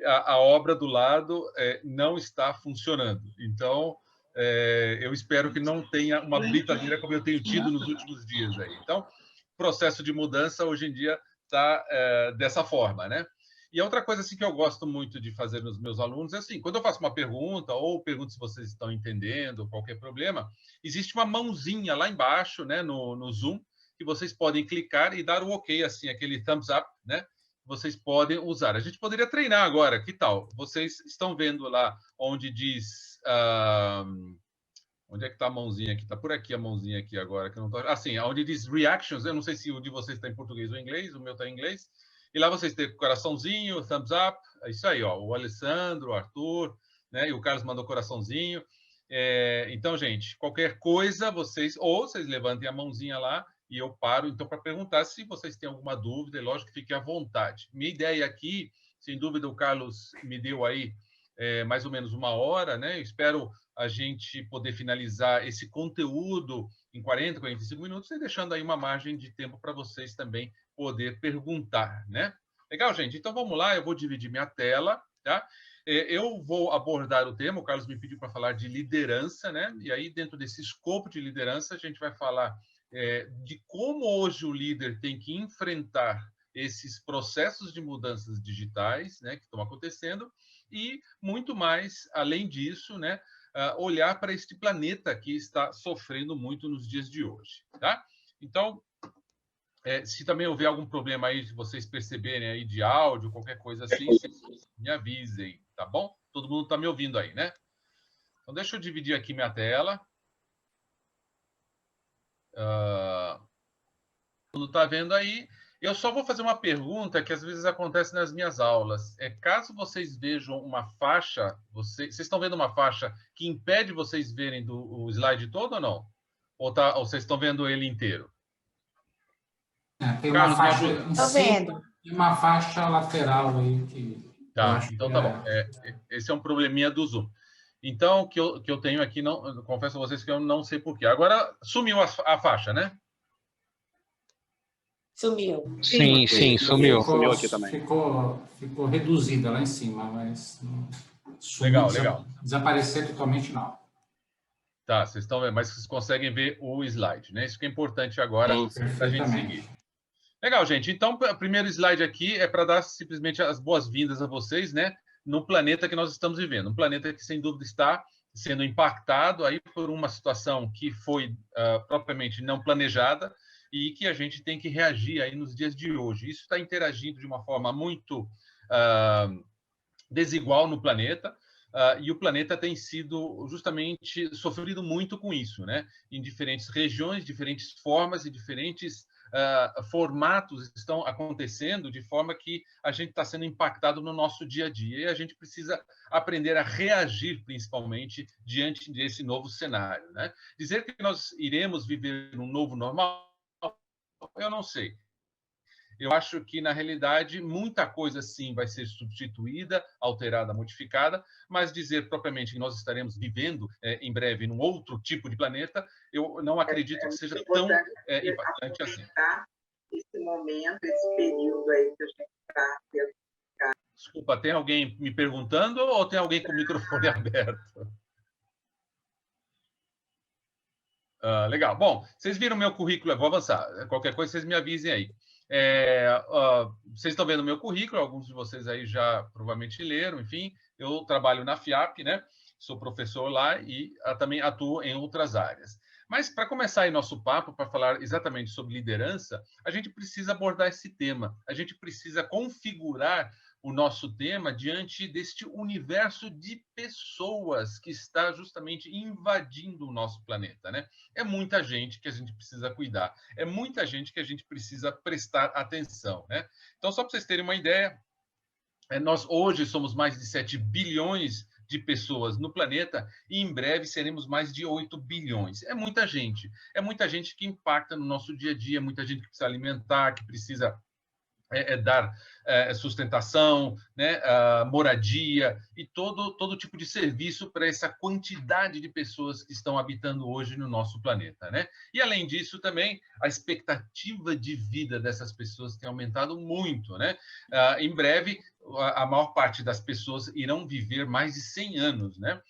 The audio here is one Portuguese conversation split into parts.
a obra do lado não está funcionando. Então, eu espero que não tenha uma britadeira como eu tenho tido nos últimos dias aí. Então, o processo de mudança hoje em dia está dessa forma, né? E outra coisa assim, que eu gosto muito de fazer nos meus alunos é assim, quando eu faço uma pergunta ou pergunto se vocês estão entendendo qualquer problema, existe uma mãozinha lá embaixo, né, no Zoom, que vocês podem clicar e dar o OK, assim, aquele thumbs up, né? Vocês podem usar. A gente poderia treinar agora, que tal? Vocês estão vendo lá onde diz... onde é que está a mãozinha aqui? Está por aqui a mãozinha aqui agora, que eu não tô... Assim, onde diz reactions, eu não sei se o de vocês está em português ou em inglês, o meu está em inglês. E lá vocês têm o coraçãozinho, thumbs up, é isso aí, ó, o Alessandro, o Arthur, né? E o Carlos mandou coraçãozinho. Então, gente, qualquer coisa, vocês levantem a mãozinha lá e eu paro, então, para perguntar se vocês têm alguma dúvida, e lógico, fiquem à vontade. Minha ideia aqui, sem dúvida, o Carlos me deu aí mais ou menos 1 hora, né? Eu espero a gente poder finalizar esse conteúdo em 40, 45 minutos e deixando aí uma margem de tempo para vocês também poder perguntar, né? Legal, gente? Então, vamos lá, eu vou dividir minha tela, tá? Eu vou abordar o tema, o Carlos me pediu para falar de liderança, né? E aí, dentro desse escopo de liderança, a gente vai falar de como hoje o líder tem que enfrentar esses processos de mudanças digitais, né, que estão acontecendo, e muito mais, além disso, né, olhar para este planeta que está sofrendo muito nos dias de hoje, tá? Então, se também houver algum problema aí, se vocês perceberem aí de áudio, qualquer coisa assim, me avisem, tá bom? Todo mundo está me ouvindo aí, né? Então, deixa eu dividir aqui minha tela. Todo mundo está vendo aí. Eu só vou fazer uma pergunta que às vezes acontece nas minhas aulas. Caso vocês vejam uma faixa, vocês estão vendo uma faixa que impede vocês verem o slide todo ou não? Ou vocês estão vendo ele inteiro? Tem uma Carlos, faixa em cima e uma faixa lateral aí que tá, então tá bom. Esse é um probleminha do Zoom. Então, o que eu tenho aqui, eu confesso a vocês que eu não sei porquê. Agora, sumiu a faixa, né? Sumiu. Sim, sumiu. Sumiu aqui também. Ficou reduzida lá em cima, mas sumiu, legal. Desaparecer totalmente não. Tá, vocês estão vendo, mas vocês conseguem ver o slide, né? Isso que é importante agora para a gente seguir. Legal, gente. Então, o primeiro slide aqui é para dar simplesmente as boas-vindas a vocês, né? No planeta que nós estamos vivendo. Um planeta que, sem dúvida, está sendo impactado aí por uma situação que foi propriamente não planejada e que a gente tem que reagir aí nos dias de hoje. Isso está interagindo de uma forma muito desigual no planeta. E o planeta tem sido justamente sofrido muito com isso, né? Em diferentes regiões, diferentes formas e diferentes formatos estão acontecendo de forma que a gente está sendo impactado no nosso dia a dia e a gente precisa aprender a reagir, principalmente, diante desse novo cenário, né? Dizer que nós iremos viver um novo normal, eu não sei. Eu acho que, na realidade, muita coisa, sim, vai ser substituída, alterada, modificada, mas dizer propriamente que nós estaremos vivendo em breve num outro tipo de planeta, eu não acredito que seja tão impactante assim. Esse momento, esse período aí que a gente está... Desculpa, tem alguém me perguntando ou tem alguém com o microfone aberto? Legal. Bom, vocês viram meu currículo, eu vou avançar. Qualquer coisa, vocês me avisem aí. Vocês estão vendo o meu currículo, alguns de vocês aí já provavelmente leram, enfim, eu trabalho na FIAP, né? Sou professor lá e também atuo em outras áreas. Mas, para começar aí nosso papo, para falar exatamente sobre liderança, a gente precisa abordar esse tema, a gente precisa configurar o nosso tema diante deste universo de pessoas que está justamente invadindo o nosso planeta, né? É muita gente que a gente precisa cuidar, é muita gente que a gente precisa prestar atenção, né? Então, só para vocês terem uma ideia, nós hoje somos mais de 7 bilhões de pessoas no planeta e em breve seremos mais de 8 bilhões. É muita gente que impacta no nosso dia a dia, muita gente que precisa alimentar, que precisa dar sustentação, né, moradia e todo tipo de serviço para essa quantidade de pessoas que estão habitando hoje no nosso planeta, né? E além disso também a expectativa de vida dessas pessoas tem aumentado muito, né? Em breve a maior parte das pessoas irão viver mais de 100 anos, né?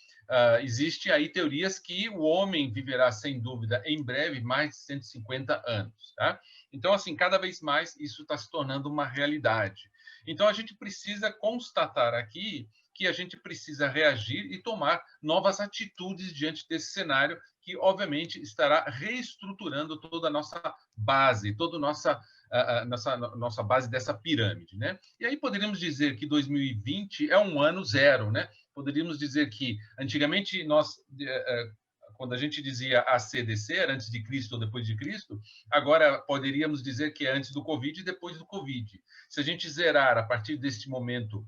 Existe aí teorias que o homem viverá, sem dúvida, em breve, mais de 150 anos, tá? Então, assim, cada vez mais isso está se tornando uma realidade. Então, a gente precisa constatar aqui que a gente precisa reagir e tomar novas atitudes diante desse cenário que, obviamente, estará reestruturando toda a nossa base, toda a nossa base dessa pirâmide, né? E aí poderíamos dizer que 2020 é um ano zero, né? Poderíamos dizer que antigamente quando a gente dizia ACDC, era antes de Cristo ou depois de Cristo, agora poderíamos dizer que é antes do Covid e depois do Covid. Se a gente zerar a partir deste momento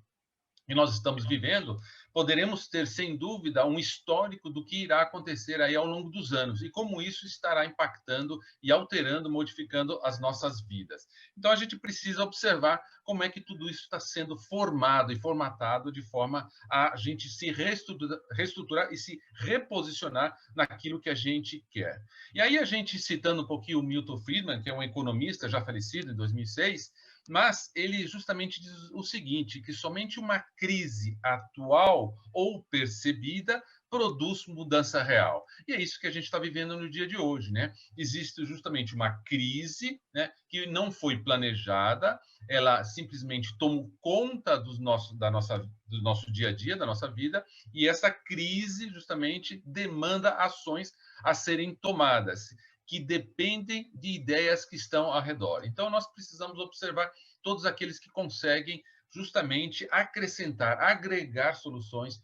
que nós estamos vivendo, poderemos ter, sem dúvida, um histórico do que irá acontecer aí ao longo dos anos e como isso estará impactando e alterando, modificando as nossas vidas. Então, a gente precisa observar como é que tudo isso está sendo formado e formatado de forma a gente se reestruturar e se reposicionar naquilo que a gente quer. E aí, a gente citando um pouquinho o Milton Friedman, que é um economista já falecido em 2006, mas ele justamente diz o seguinte, que somente uma crise atual ou percebida produz mudança real. E é isso que a gente está vivendo no dia de hoje, né? Existe justamente uma crise, né, que não foi planejada, ela simplesmente tomou conta do nosso dia a dia, da nossa vida, e essa crise justamente demanda ações a serem tomadas, que dependem de ideias que estão ao redor. Então, nós precisamos observar todos aqueles que conseguem justamente acrescentar, agregar soluções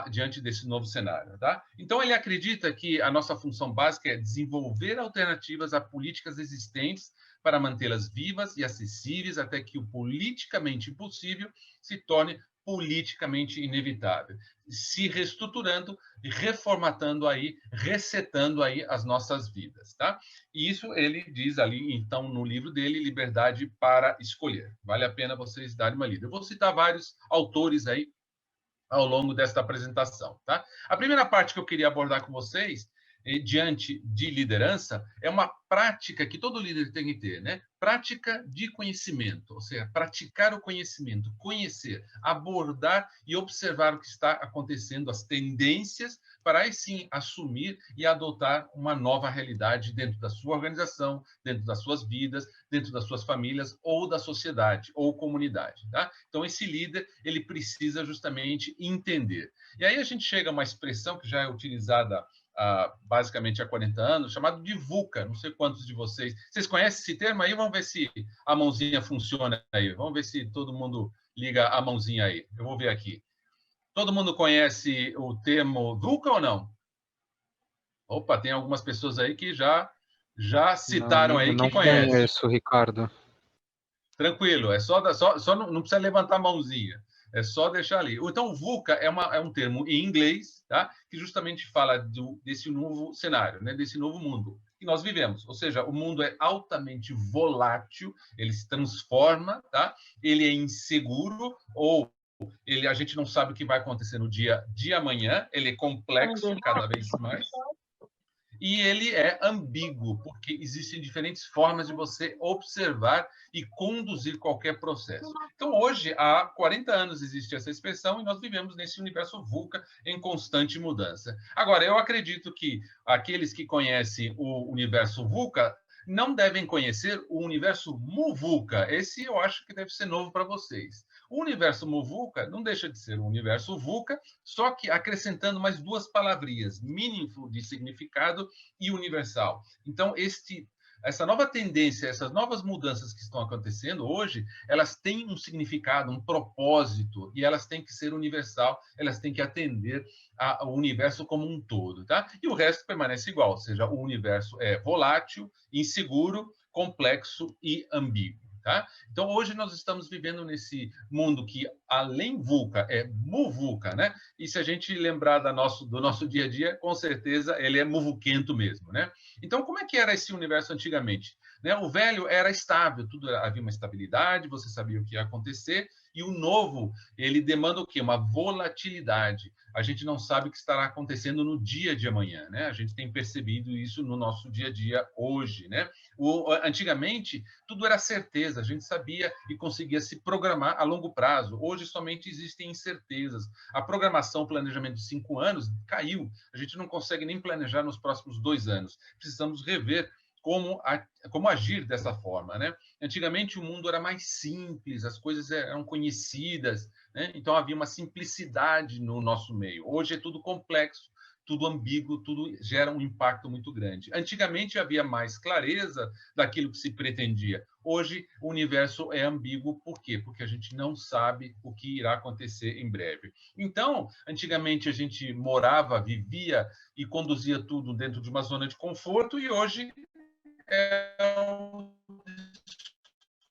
diante desse novo cenário, tá? Então, ele acredita que a nossa função básica é desenvolver alternativas a políticas existentes para mantê-las vivas e acessíveis até que o politicamente impossível se torne politicamente inevitável, se reestruturando e reformatando aí, resetando aí as nossas vidas, tá? E isso ele diz ali, então, no livro dele, Liberdade para Escolher. Vale a pena vocês darem uma lida. Eu vou citar vários autores aí ao longo desta apresentação, tá? A primeira parte que eu queria abordar com vocês, diante de liderança, é uma prática que todo líder tem que ter, né? Prática de conhecimento, ou seja, praticar o conhecimento, conhecer, abordar e observar o que está acontecendo, as tendências, para aí sim assumir e adotar uma nova realidade dentro da sua organização, dentro das suas vidas, dentro das suas famílias ou da sociedade ou comunidade, tá? Então esse líder, ele precisa justamente entender. E aí a gente chega a uma expressão que já é utilizada basicamente há 40 anos, chamado de VUCA. Não sei quantos de vocês conhecem esse termo aí? Vamos ver se a mãozinha funciona aí. Vamos ver se todo mundo liga a mãozinha aí. Eu vou ver aqui. Todo mundo conhece o termo VUCA ou não? Opa, tem algumas pessoas aí que já citaram aí que conhecem. Não conheço, Ricardo. Tranquilo, é só não precisa levantar a mãozinha. É só deixar ali. Então, o VUCA é um termo em inglês, tá? Que justamente fala desse novo cenário, né? Desse novo mundo que nós vivemos. Ou seja, o mundo é altamente volátil, ele se transforma, tá? Ele é inseguro, ou a gente não sabe o que vai acontecer no dia de amanhã, ele é complexo cada vez mais. E ele é ambíguo, porque existem diferentes formas de você observar e conduzir qualquer processo. Então, hoje, há 40 anos existe essa expressão e nós vivemos nesse universo VUCA em constante mudança. Agora, eu acredito que aqueles que conhecem o universo VUCA não devem conhecer o universo MUVUCA. Esse eu acho que deve ser novo para vocês. O universo MUVUCA não deixa de ser um universo VUCA, só que acrescentando mais duas palavrinhas, meaningful, de significado, e universal. Então, essa nova tendência, essas novas mudanças que estão acontecendo hoje, elas têm um significado, um propósito, e elas têm que ser universal, elas têm que atender ao universo como um todo, tá? E o resto permanece igual, ou seja, o universo é volátil, inseguro, complexo e ambíguo. Tá? Então, hoje nós estamos vivendo nesse mundo que, além VUCA, é MUVUCA, né? E se a gente lembrar do nosso dia a dia, com certeza ele é muvuquento mesmo, né? Então, como é que era esse universo antigamente? né? O velho era estável, havia uma estabilidade, você sabia o que ia acontecer, e o novo, ele demanda o quê? Uma volatilidade. A gente não sabe o que estará acontecendo no dia de amanhã, né? A gente tem percebido isso no nosso dia a dia hoje, né? Antigamente, tudo era certeza, a gente sabia e conseguia se programar a longo prazo. Hoje, somente existem incertezas. A programação, o planejamento de 5 anos caiu. A gente não consegue nem planejar nos próximos 2 anos. Precisamos rever como agir dessa forma, né? Antigamente o mundo era mais simples, as coisas eram conhecidas, né? Então havia uma simplicidade no nosso meio. Hoje é tudo complexo, tudo ambíguo, tudo gera um impacto muito grande. Antigamente havia mais clareza daquilo que se pretendia. Hoje o universo é ambíguo, por quê? Porque a gente não sabe o que irá acontecer em breve. Então, antigamente a gente morava, vivia e conduzia tudo dentro de uma zona de conforto, e hoje é um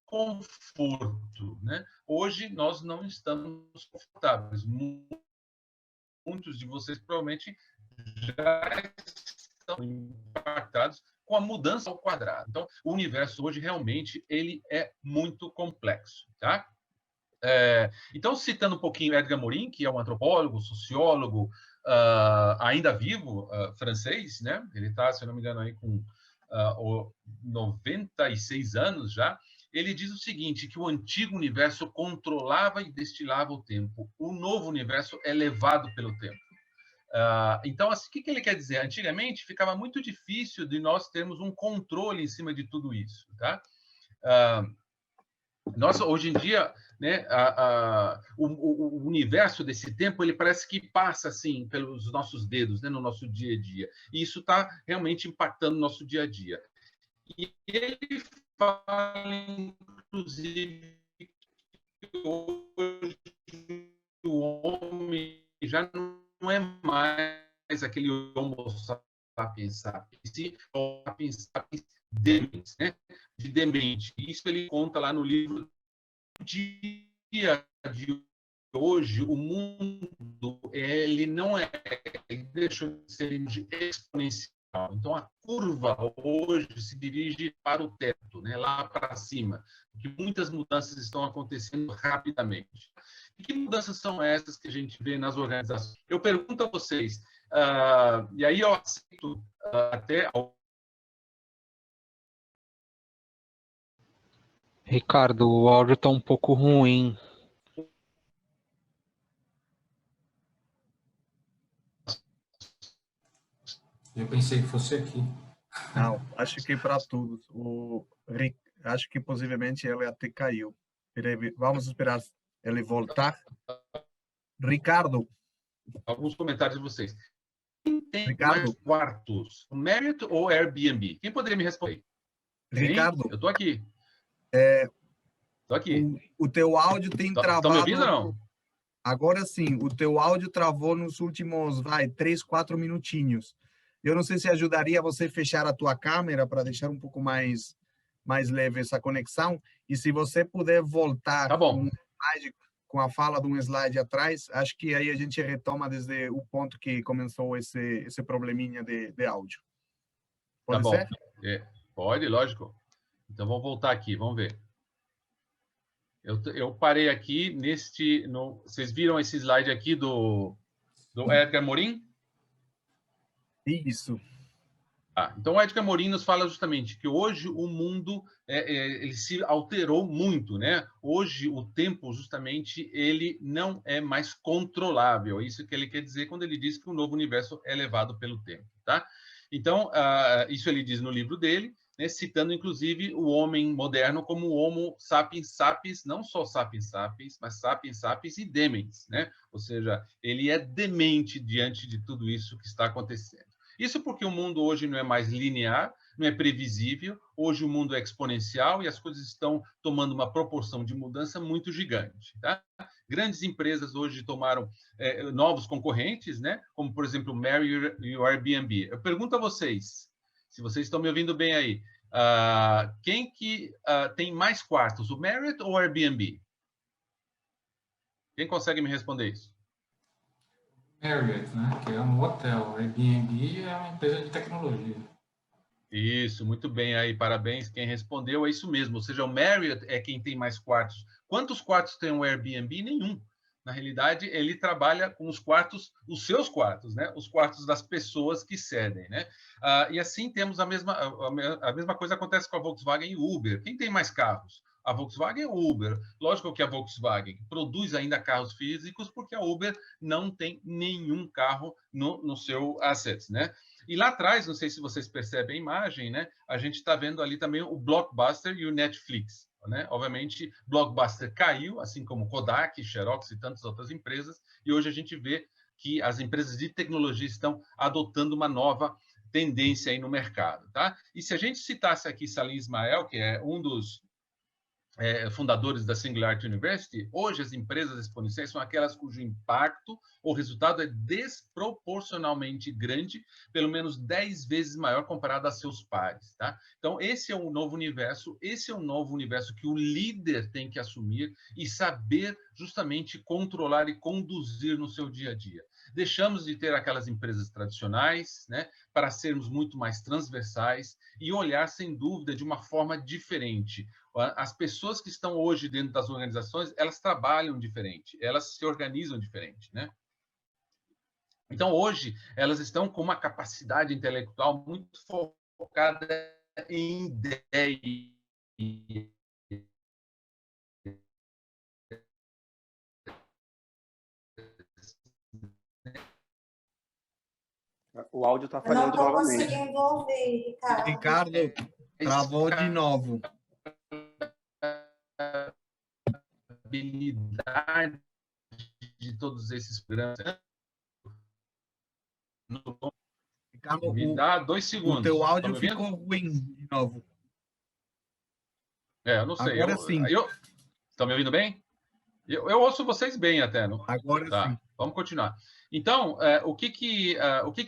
conforto, né? Hoje nós não estamos confortáveis. Muitos de vocês provavelmente já estão impactados com a mudança ao quadrado. Então, o universo hoje realmente ele é muito complexo, tá? Então, citando um pouquinho Edgar Morin, que é um antropólogo, sociólogo, ainda vivo, francês, né? Ele está, se eu não me engano, aí com 96 anos já. Ele diz o seguinte, que o antigo universo controlava e destilava o tempo. O novo universo é levado pelo tempo. Então, assim, o que ele quer dizer? Antigamente, ficava muito difícil de nós termos um controle em cima de tudo isso, tá? Nossa, hoje em dia, né, o universo desse tempo, ele parece que passa assim pelos nossos dedos, né, no nosso dia a dia. E isso está realmente impactando o nosso dia a dia. E ele fala, inclusive, que hoje o homem já não é mais aquele homo sapiens sapiens, o sapiens sapiens demens, né? De demente. Isso ele conta lá no livro. Dia de hoje, o mundo ele não é, ele deixou de ser exponencial. Então, a curva hoje se dirige para o teto, né, lá para cima, porque muitas mudanças estão acontecendo rapidamente. E que mudanças são essas que a gente vê nas organizações? Eu pergunto a vocês, e aí eu aceito até... Ricardo, o áudio está um pouco ruim. Eu pensei que fosse aqui. Não, acho que para todos. Acho que possivelmente ele até caiu. Vamos esperar ele voltar. Ricardo. Alguns comentários de vocês. Quem tem Ricardo. mais quartos, Marriott ou Airbnb? Quem poderia me responder? Ricardo. Eu estou aqui. Estou aqui. O teu áudio tem travado. Estão me ouvindo ou não? Agora sim, o teu áudio travou nos últimos, 3, 4 minutinhos. Eu não sei se ajudaria você fechar a tua câmera para deixar um pouco mais leve essa conexão. E se você puder voltar tá bom. Com a fala de um slide atrás, acho que aí a gente retoma desde o ponto que começou esse probleminha de áudio. Pode ser? Pode, lógico. Então, vamos voltar aqui, vamos ver. Eu parei aqui vocês viram esse slide aqui do Edgar Morin? Isso. Então, o Edgar Morin nos fala justamente que hoje o mundo ele se alterou muito, né? Hoje o tempo, justamente, ele não é mais controlável. É isso que ele quer dizer quando ele diz que o novo universo é levado pelo tempo, tá? Então, isso ele diz no livro dele, né, citando, inclusive, o homem moderno como Homo sapiens sapiens, não só sapiens sapiens, mas sapiens sapiens e demens, né? Ou seja, ele é demente diante de tudo isso que está acontecendo. Isso porque o mundo hoje não é mais linear, não é previsível, hoje o mundo é exponencial e as coisas estão tomando uma proporção de mudança muito gigante, tá? Grandes empresas hoje tomaram novos concorrentes, né? Como, por exemplo, o Marriott e o Airbnb. Eu pergunto a vocês, se vocês estão me ouvindo bem aí, quem que tem mais quartos, o Marriott ou o Airbnb? Quem consegue me responder isso? Marriott, né? Que é um hotel. Airbnb é uma empresa de tecnologia. Isso, muito bem aí, parabéns. Quem respondeu é isso mesmo. Ou seja, o Marriott é quem tem mais quartos. Quantos quartos tem o Airbnb? Nenhum. Na realidade, ele trabalha com os quartos, os seus quartos, né? Os quartos das pessoas que cedem, né? E assim temos a mesma coisa acontece com a Volkswagen e Uber. Quem tem mais carros? A Volkswagen ou Uber? Lógico que a Volkswagen produz ainda carros físicos, porque a Uber não tem nenhum carro no seu assets, né? E lá atrás, não sei se vocês percebem a imagem, né? A gente está vendo ali também o Blockbuster e o Netflix, né? Obviamente, Blockbuster caiu, assim como Kodak, Xerox e tantas outras empresas, e hoje a gente vê que as empresas de tecnologia estão adotando uma nova tendência aí no mercado, tá? E se a gente citasse aqui Salim Ismail, que é um dos fundadores da Singularity University, hoje as empresas exponenciais são aquelas cujo impacto ou resultado é desproporcionalmente grande, pelo menos 10 vezes maior comparado a seus pares. Tá? Então, esse é um novo universo, esse é um novo universo que o líder tem que assumir e saber justamente controlar e conduzir no seu dia a dia. Deixamos de ter aquelas empresas tradicionais, né, para sermos muito mais transversais e olhar, sem dúvida, de uma forma diferente. As pessoas que estão hoje dentro das organizações, elas trabalham diferente, elas se organizam diferente, né? Então, hoje, elas estão com uma capacidade intelectual muito focada em ideia. O áudio está falhando novamente. Não estou conseguindo ouvir, Ricardo. Ricardo, travou de novo. Habilidade de todos esses programas. Ricardo, Me dá 2 segundos. o teu áudio Tá me ficou ruim de novo. Eu não sei. Agora sim. Estão me ouvindo bem? Eu ouço vocês bem até. Não? Agora tá, sim. Vamos continuar. Então, o que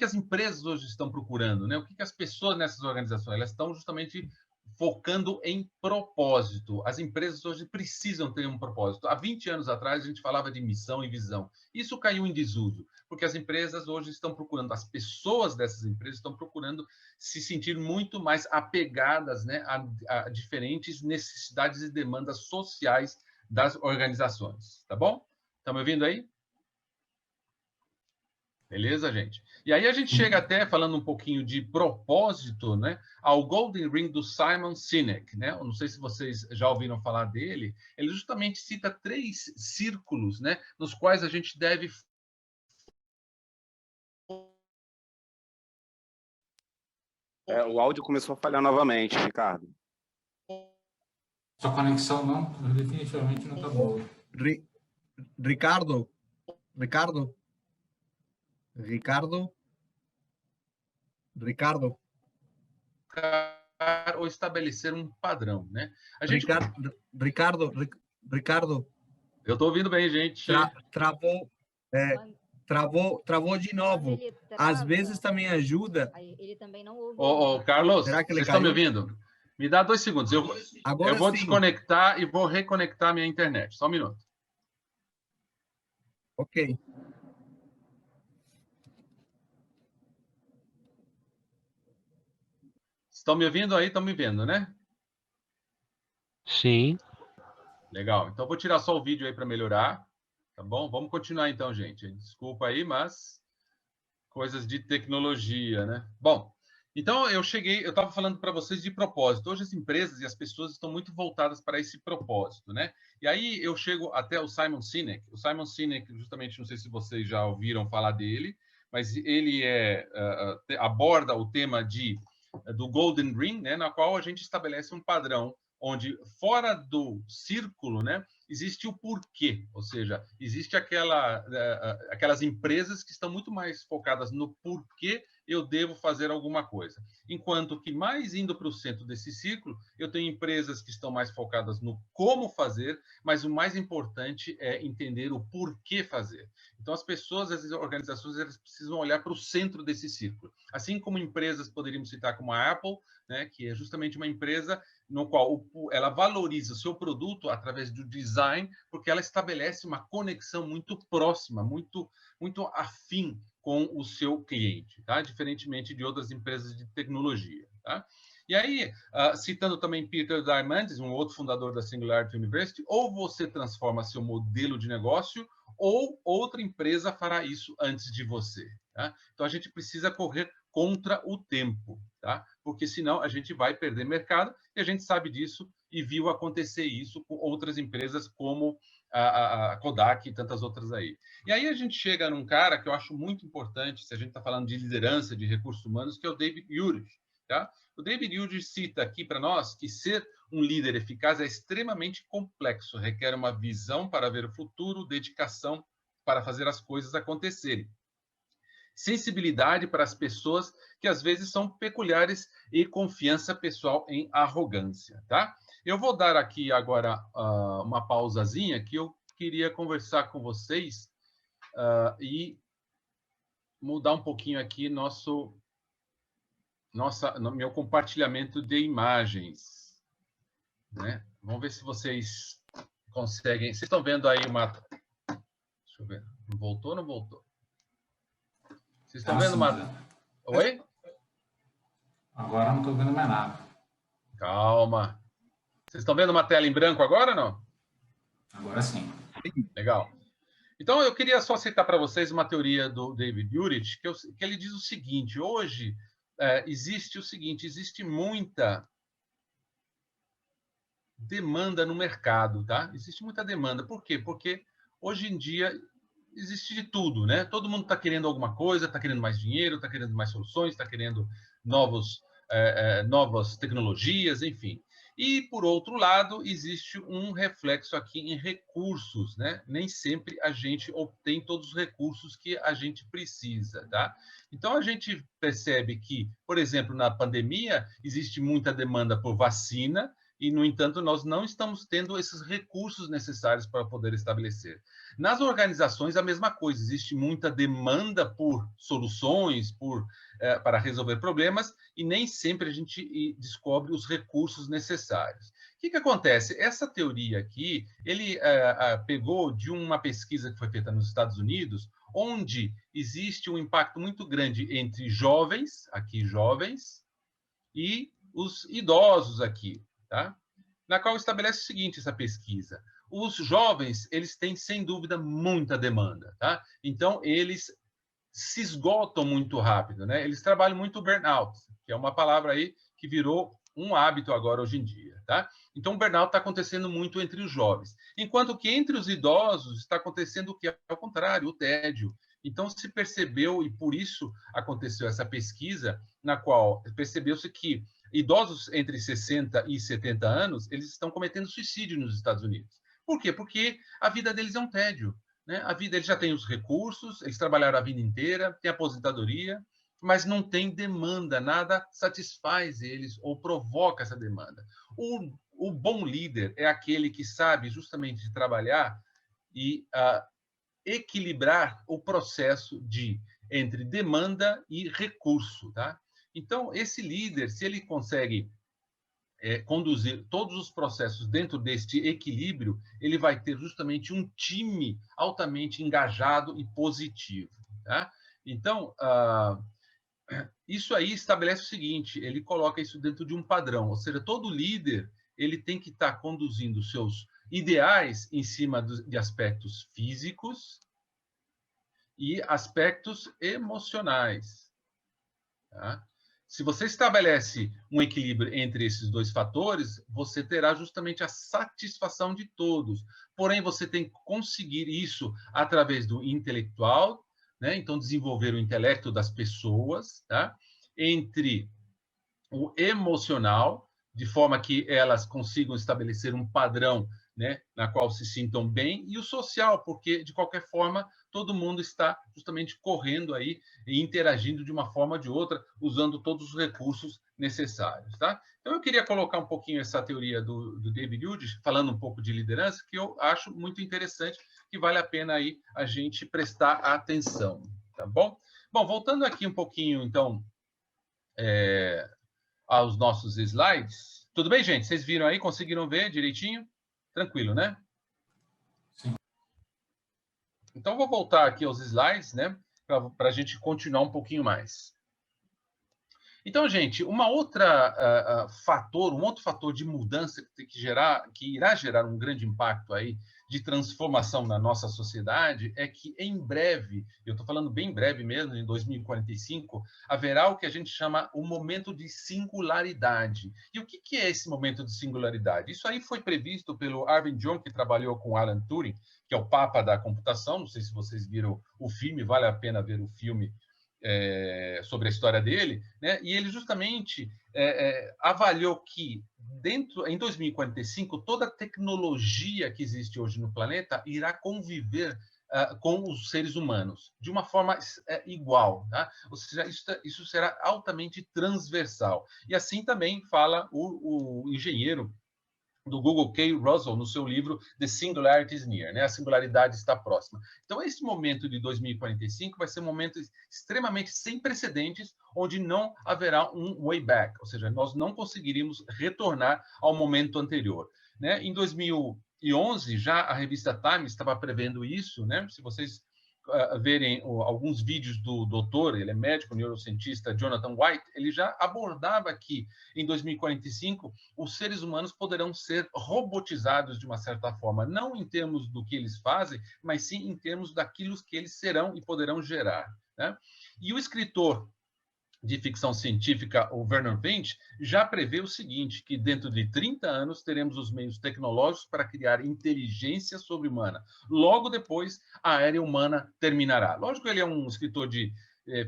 as empresas hoje estão procurando? Né? O que as pessoas nessas organizações? Elas estão justamente focando em propósito. As empresas hoje precisam ter um propósito. Há 20 anos atrás, a gente falava de missão e visão. Isso caiu em desuso, porque as empresas hoje estão procurando, as pessoas dessas empresas estão procurando se sentir muito mais apegadas, né, a diferentes necessidades e demandas sociais das organizações. Tá bom? Estão me ouvindo aí? Beleza, gente? E aí a gente chega até, falando um pouquinho de propósito, né, ao Golden Ring do Simon Sinek, né? Eu não sei se vocês já ouviram falar dele. Ele justamente cita 3 círculos, né, nos quais a gente deve... O áudio começou a falhar novamente, Ricardo. Sua conexão não, definitivamente não está boa. Ricardo? Ou estabelecer um padrão, né? A gente... Ricardo. Eu estou ouvindo bem, gente. Travou de novo. Às vezes também ajuda. Ele também não ouve. Carlos, será que ele vocês estão me caiu? ouvindo? Me dá 2 segundos. Eu vou desconectar e vou reconectar minha internet. Só um minuto. Ok. Estão me ouvindo aí? Estão me vendo, né? Sim. Legal. Então, vou tirar só o vídeo aí para melhorar. Tá bom? Vamos continuar então, gente. Desculpa aí, mas coisas de tecnologia, né? Bom, então eu estava falando para vocês de propósito. Hoje as empresas e as pessoas estão muito voltadas para esse propósito, né? E aí eu chego até o Simon Sinek. O Simon Sinek, justamente, não sei se vocês já ouviram falar dele, mas ele aborda o tema do Golden Ring, né? Na qual a gente estabelece um padrão onde fora do círculo, né, existe o porquê, ou seja, existe aquelas empresas que estão muito mais focadas no porquê eu devo fazer alguma coisa. Enquanto que mais indo para o centro desse círculo, eu tenho empresas que estão mais focadas no como fazer, mas o mais importante é entender o porquê fazer. Então, as pessoas, as organizações, elas precisam olhar para o centro desse círculo. Assim como empresas, poderíamos citar como a Apple, né, que é justamente uma empresa no qual ela valoriza o seu produto através do design, porque ela estabelece uma conexão muito próxima, muito afim com o seu cliente, tá? Diferentemente de outras empresas de tecnologia. tá? E aí, citando também Peter Diamandis, um outro fundador da Singularity University, ou você transforma seu modelo de negócio, ou outra empresa fará isso antes de você. Tá? Então, a gente precisa correr contra o tempo, tá? Porque senão a gente vai perder mercado, e a gente sabe disso e viu acontecer isso com outras empresas como a Kodak e tantas outras aí. E aí a gente chega num cara que eu acho muito importante, se a gente está falando de liderança, de recursos humanos, que é o David Urich. Tá? O David Urich cita aqui para nós que ser um líder eficaz é extremamente complexo, requer uma visão para ver o futuro, dedicação para fazer as coisas acontecerem, sensibilidade para as pessoas que às vezes são peculiares e confiança pessoal em arrogância, tá? Eu vou dar aqui agora uma pausazinha que eu queria conversar com vocês e mudar um pouquinho aqui meu compartilhamento de imagens, né? Vamos ver se vocês conseguem. Vocês estão vendo aí uma... Deixa eu ver. Voltou ou não voltou? Vocês estão vendo uma... Oi? Agora não estou vendo mais nada. Calma. Vocês estão vendo uma tela em branco agora ou não? Agora sim. Legal. Então, eu queria só citar para vocês uma teoria do David Urich, que ele diz o seguinte: hoje existe muita demanda no mercado, tá? Existe muita demanda. Por quê? Porque hoje em dia existe de tudo, né? Todo mundo está querendo alguma coisa, está querendo mais dinheiro, está querendo mais soluções, está querendo novas tecnologias, enfim. E, por outro lado, existe um reflexo aqui em recursos, né? Nem sempre a gente obtém todos os recursos que a gente precisa, tá? Então, a gente percebe que, por exemplo, na pandemia, existe muita demanda por vacina e, no entanto, nós não estamos tendo esses recursos necessários para poder estabelecer. Nas organizações, a mesma coisa. Existe muita demanda por soluções, para resolver problemas, e nem sempre a gente descobre os recursos necessários. O que acontece? Essa teoria aqui, ele pegou de uma pesquisa que foi feita nos Estados Unidos, onde existe um impacto muito grande entre jovens, e os idosos aqui, tá? Na qual estabelece o seguinte, essa pesquisa: os jovens, eles têm, sem dúvida, muita demanda, tá? Então, eles se esgotam muito rápido, né? Eles trabalham muito burnout, que é uma palavra aí que virou um hábito agora hoje em dia, tá? Então, o burnout está acontecendo muito entre os jovens, enquanto que entre os idosos está acontecendo o que é ao contrário, o tédio. Então, se percebeu, e por isso aconteceu essa pesquisa, na qual percebeu-se que idosos entre 60 e 70 anos, eles estão cometendo suicídio nos Estados Unidos. Por quê? Porque a vida deles é um tédio, né? A vida, eles já têm os recursos, eles trabalharam a vida inteira, têm aposentadoria, mas não tem demanda, nada satisfaz eles ou provoca essa demanda. O bom líder é aquele que sabe justamente trabalhar e equilibrar o processo entre demanda e recurso, tá? Então, esse líder, se ele consegue conduzir todos os processos dentro deste equilíbrio, ele vai ter justamente um time altamente engajado e positivo, tá? Então, isso aí estabelece o seguinte: ele coloca isso dentro de um padrão, ou seja, todo líder ele tem que estar conduzindo seus ideais em cima de aspectos físicos e aspectos emocionais, tá? Se você estabelece um equilíbrio entre esses dois fatores, você terá justamente a satisfação de todos. Porém, você tem que conseguir isso através do intelectual, né? Então, desenvolver o intelecto das pessoas, tá? Entre o emocional, de forma que elas consigam estabelecer um padrão, né, na qual se sintam bem, e o social, porque, de qualquer forma, todo mundo está justamente correndo aí e interagindo de uma forma ou de outra, usando todos os recursos necessários, tá? Então, eu queria colocar um pouquinho essa teoria do David Urich, falando um pouco de liderança, que eu acho muito interessante, que vale a pena aí a gente prestar atenção, tá bom? Bom, voltando aqui um pouquinho, então, aos nossos slides. Tudo bem, gente? Vocês viram aí? Conseguiram ver direitinho? Tranquilo, né? Sim. Então, vou voltar aqui aos slides, né? Para a gente continuar um pouquinho mais. Então, gente, um outro fator de mudança que irá gerar um grande impacto aí de transformação na nossa sociedade é que em breve, eu estou falando bem breve mesmo, em 2045, haverá o que a gente chama o momento de singularidade. E o que é esse momento de singularidade? Isso aí foi previsto pelo Arvin John, que trabalhou com Alan Turing, que é o papa da computação. Não sei se vocês viram o filme, vale a pena ver o filme sobre a história dele, né? E ele justamente avaliou que em 2045 toda a tecnologia que existe hoje no planeta irá conviver com os seres humanos de uma forma igual, tá? Ou seja, isso será altamente transversal. E assim também fala o engenheiro do Google, Kay Russell, no seu livro The Singularity is Near, né? A singularidade está próxima. Então, esse momento de 2045 vai ser um momento extremamente sem precedentes, onde não haverá um way back, ou seja, nós não conseguiríamos retornar ao momento anterior, né? Em 2011, já a revista Time estava prevendo isso, né? Se vocês verem alguns vídeos do doutor, ele é médico, neurocientista, Jonathan White, ele já abordava que em 2045 os seres humanos poderão ser robotizados de uma certa forma, não em termos do que eles fazem, mas sim em termos daquilo que eles serão e poderão gerar, né? E o escritor de ficção científica, o Vernor Vinge, já prevê o seguinte, que dentro de 30 anos teremos os meios tecnológicos para criar inteligência sobre-humana. Logo depois, a era humana terminará. Lógico que ele é um escritor de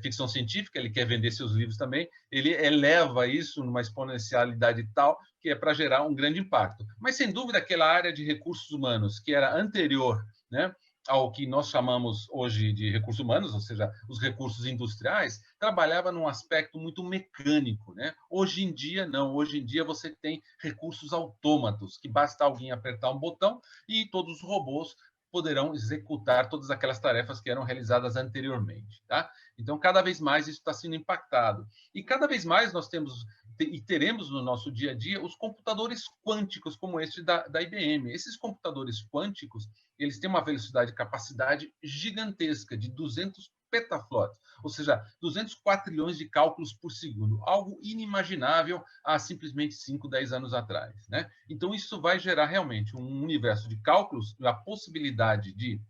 ficção científica, ele quer vender seus livros também, ele eleva isso numa exponencialidade tal que é para gerar um grande impacto. Mas, sem dúvida, aquela área de recursos humanos que era anterior, né, ao que nós chamamos hoje de recursos humanos, ou seja, os recursos industriais, trabalhava num aspecto muito mecânico, né? Hoje em dia, não. Hoje em dia, você tem recursos autômatos, que basta alguém apertar um botão e todos os robôs poderão executar todas aquelas tarefas que eram realizadas anteriormente, tá? Então, cada vez mais isso está sendo impactado. E cada vez mais nós temos e teremos no nosso dia a dia os computadores quânticos, como este da IBM. Esses computadores quânticos, eles têm uma velocidade e capacidade gigantesca, de 200 petaflops, ou seja, 200 quatrilhões de cálculos por segundo, algo inimaginável há simplesmente 5, 10 anos atrás, né? Então, isso vai gerar realmente um universo de cálculos, a possibilidade de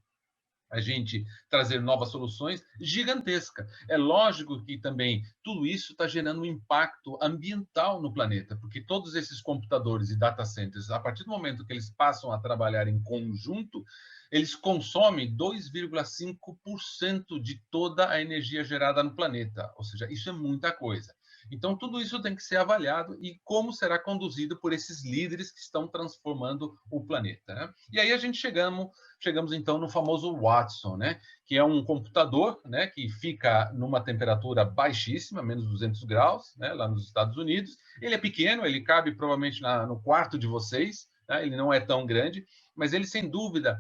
a gente trazer novas soluções gigantesca. É lógico que também tudo isso está gerando um impacto ambiental no planeta, porque todos esses computadores e data centers, a partir do momento que eles passam a trabalhar em conjunto, eles consomem 2,5% de toda a energia gerada no planeta. Ou seja, isso é muita coisa. Então, tudo isso tem que ser avaliado e como será conduzido por esses líderes que estão transformando o planeta, né? E aí a gente chegamos então no famoso Watson, né? Que é um computador, né? Que fica numa temperatura baixíssima, menos 200 graus, né? Lá nos Estados Unidos. Ele é pequeno, ele cabe provavelmente no quarto de vocês, tá? Ele não é tão grande, mas ele, sem dúvida,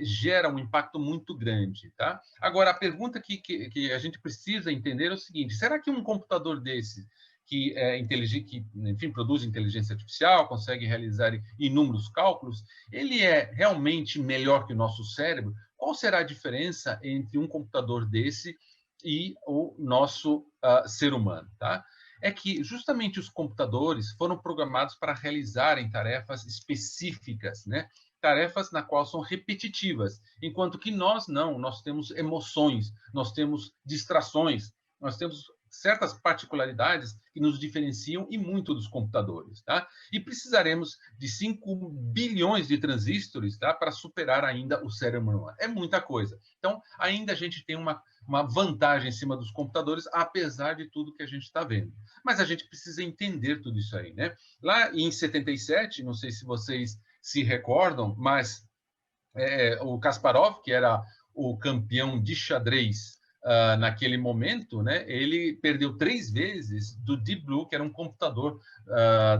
gera um impacto muito grande, tá? Agora, a pergunta que a gente precisa entender é o seguinte: será que um computador desse, que é inteligente, que, enfim, produz inteligência artificial, consegue realizar inúmeros cálculos, ele é realmente melhor que o nosso cérebro? Qual será a diferença entre um computador desse e o nosso ser humano, tá? É que justamente os computadores foram programados para realizarem tarefas específicas, né? Tarefas na qual são repetitivas, enquanto que nós não, nós temos emoções, nós temos distrações, nós temos certas particularidades que nos diferenciam e muito dos computadores, tá? E precisaremos de 5 bilhões de transistores, tá? Para superar ainda o cérebro humano. É muita coisa. Então, ainda a gente tem uma vantagem em cima dos computadores, apesar de tudo que a gente está vendo. Mas a gente precisa entender tudo isso aí, né? Lá em 77, não sei se vocês se recordam, mas o Kasparov, que era o campeão de xadrez naquele momento, né, ele perdeu 3 vezes do Deep Blue, que era um computador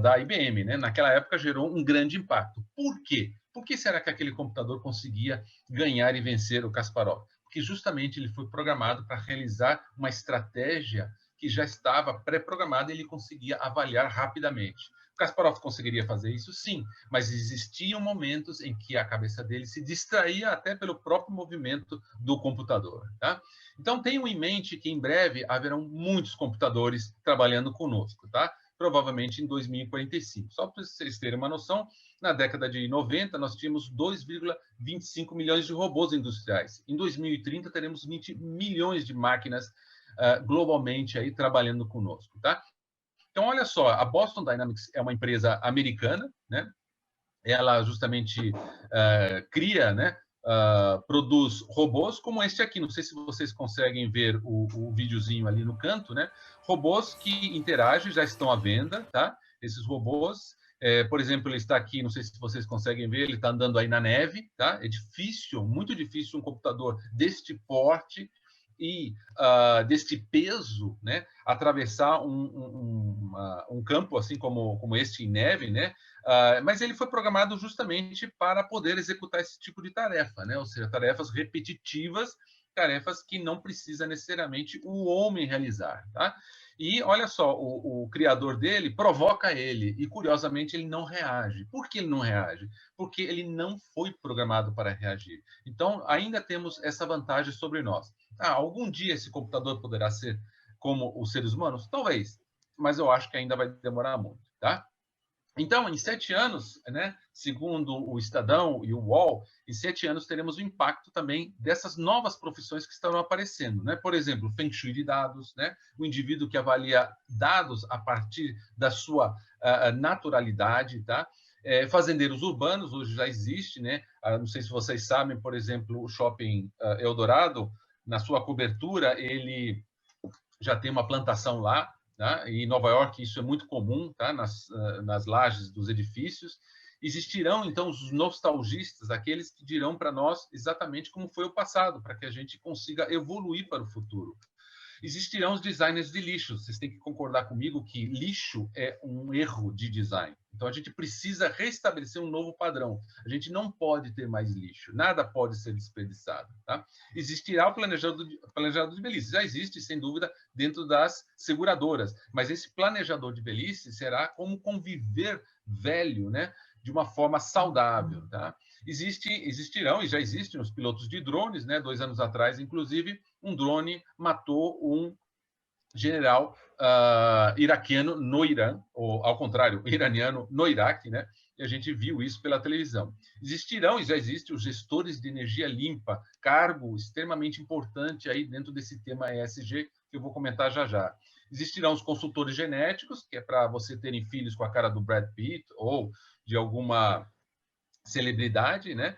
da IBM, né? Naquela época gerou um grande impacto. Por quê? Por que será que aquele computador conseguia ganhar e vencer o Kasparov? Porque justamente ele foi programado para realizar uma estratégia que já estava pré-programada e ele conseguia avaliar rapidamente. O Kasparov conseguiria fazer isso, sim, mas existiam momentos em que a cabeça dele se distraía até pelo próprio movimento do computador. Tá? Então, tenham em mente que em breve haverão muitos computadores trabalhando conosco, tá? Provavelmente em 2045. Só para vocês terem uma noção, na década de 90, nós tínhamos 2,25 milhões de robôs industriais. Em 2030, teremos 20 milhões de máquinas globalmente aí trabalhando conosco, tá? Então, olha só, a Boston Dynamics é uma empresa americana, né? Ela justamente cria, né? Produz robôs como este aqui. Não sei se vocês conseguem ver o videozinho ali no canto, né? Robôs que interagem, já estão à venda, tá? Esses robôs, por exemplo, ele está aqui, não sei se vocês conseguem ver, ele está andando aí na neve, tá? É difícil, muito difícil um computador deste porte e deste peso, né, atravessar um campo assim como este em neve, né? Mas ele foi programado justamente para poder executar esse tipo de tarefa, né? Ou seja, tarefas repetitivas, tarefas que não precisa necessariamente o homem realizar, tá? E olha só, o criador dele provoca ele e, curiosamente, ele não reage. Por que ele não reage? Porque ele não foi programado para reagir. Então, ainda temos essa vantagem sobre nós. Algum dia esse computador poderá ser como os seres humanos? Talvez, mas eu acho que ainda vai demorar muito, tá? Então, em 7 anos, né, segundo o Estadão e o UOL, em 7 anos teremos o impacto também dessas novas profissões que estarão aparecendo, né? Por exemplo, Feng Shui de dados, né? O indivíduo que avalia dados a partir da sua naturalidade, tá? Fazendeiros urbanos, hoje já existe, né? Não sei se vocês sabem, por exemplo, o Shopping Eldorado, na sua cobertura, ele já tem uma plantação lá, tá? Em Nova York isso é muito comum, tá? Nas lajes dos edifícios. Existirão, então, os nostalgistas, aqueles que dirão para nós exatamente como foi o passado, para que a gente consiga evoluir para o futuro. Existirão os designers de lixo. Vocês têm que concordar comigo que lixo é um erro de design. Então, a gente precisa restabelecer um novo padrão. A gente não pode ter mais lixo. Nada pode ser desperdiçado. Tá? Existirá o planejador de velhice. Já existe, sem dúvida, dentro das seguradoras. Mas esse planejador de velhice será como conviver velho, né? De uma forma saudável. Tá? Existirão, e já existem, os pilotos de drones, né? 2 anos atrás, inclusive, um drone matou um general iraquiano no Irã, ou ao contrário, iraniano no Iraque, né? E a gente viu isso pela televisão. Existirão, e já existem, os gestores de energia limpa, cargo extremamente importante aí dentro desse tema ESG, que eu vou comentar já já. Existirão os consultores genéticos, que é para você terem filhos com a cara do Brad Pitt, ou de alguma celebridade, né?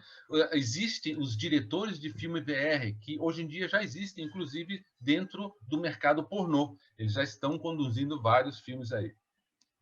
Existem os diretores de filme VR, que hoje em dia já existem, inclusive, dentro do mercado pornô. Eles já estão conduzindo vários filmes aí.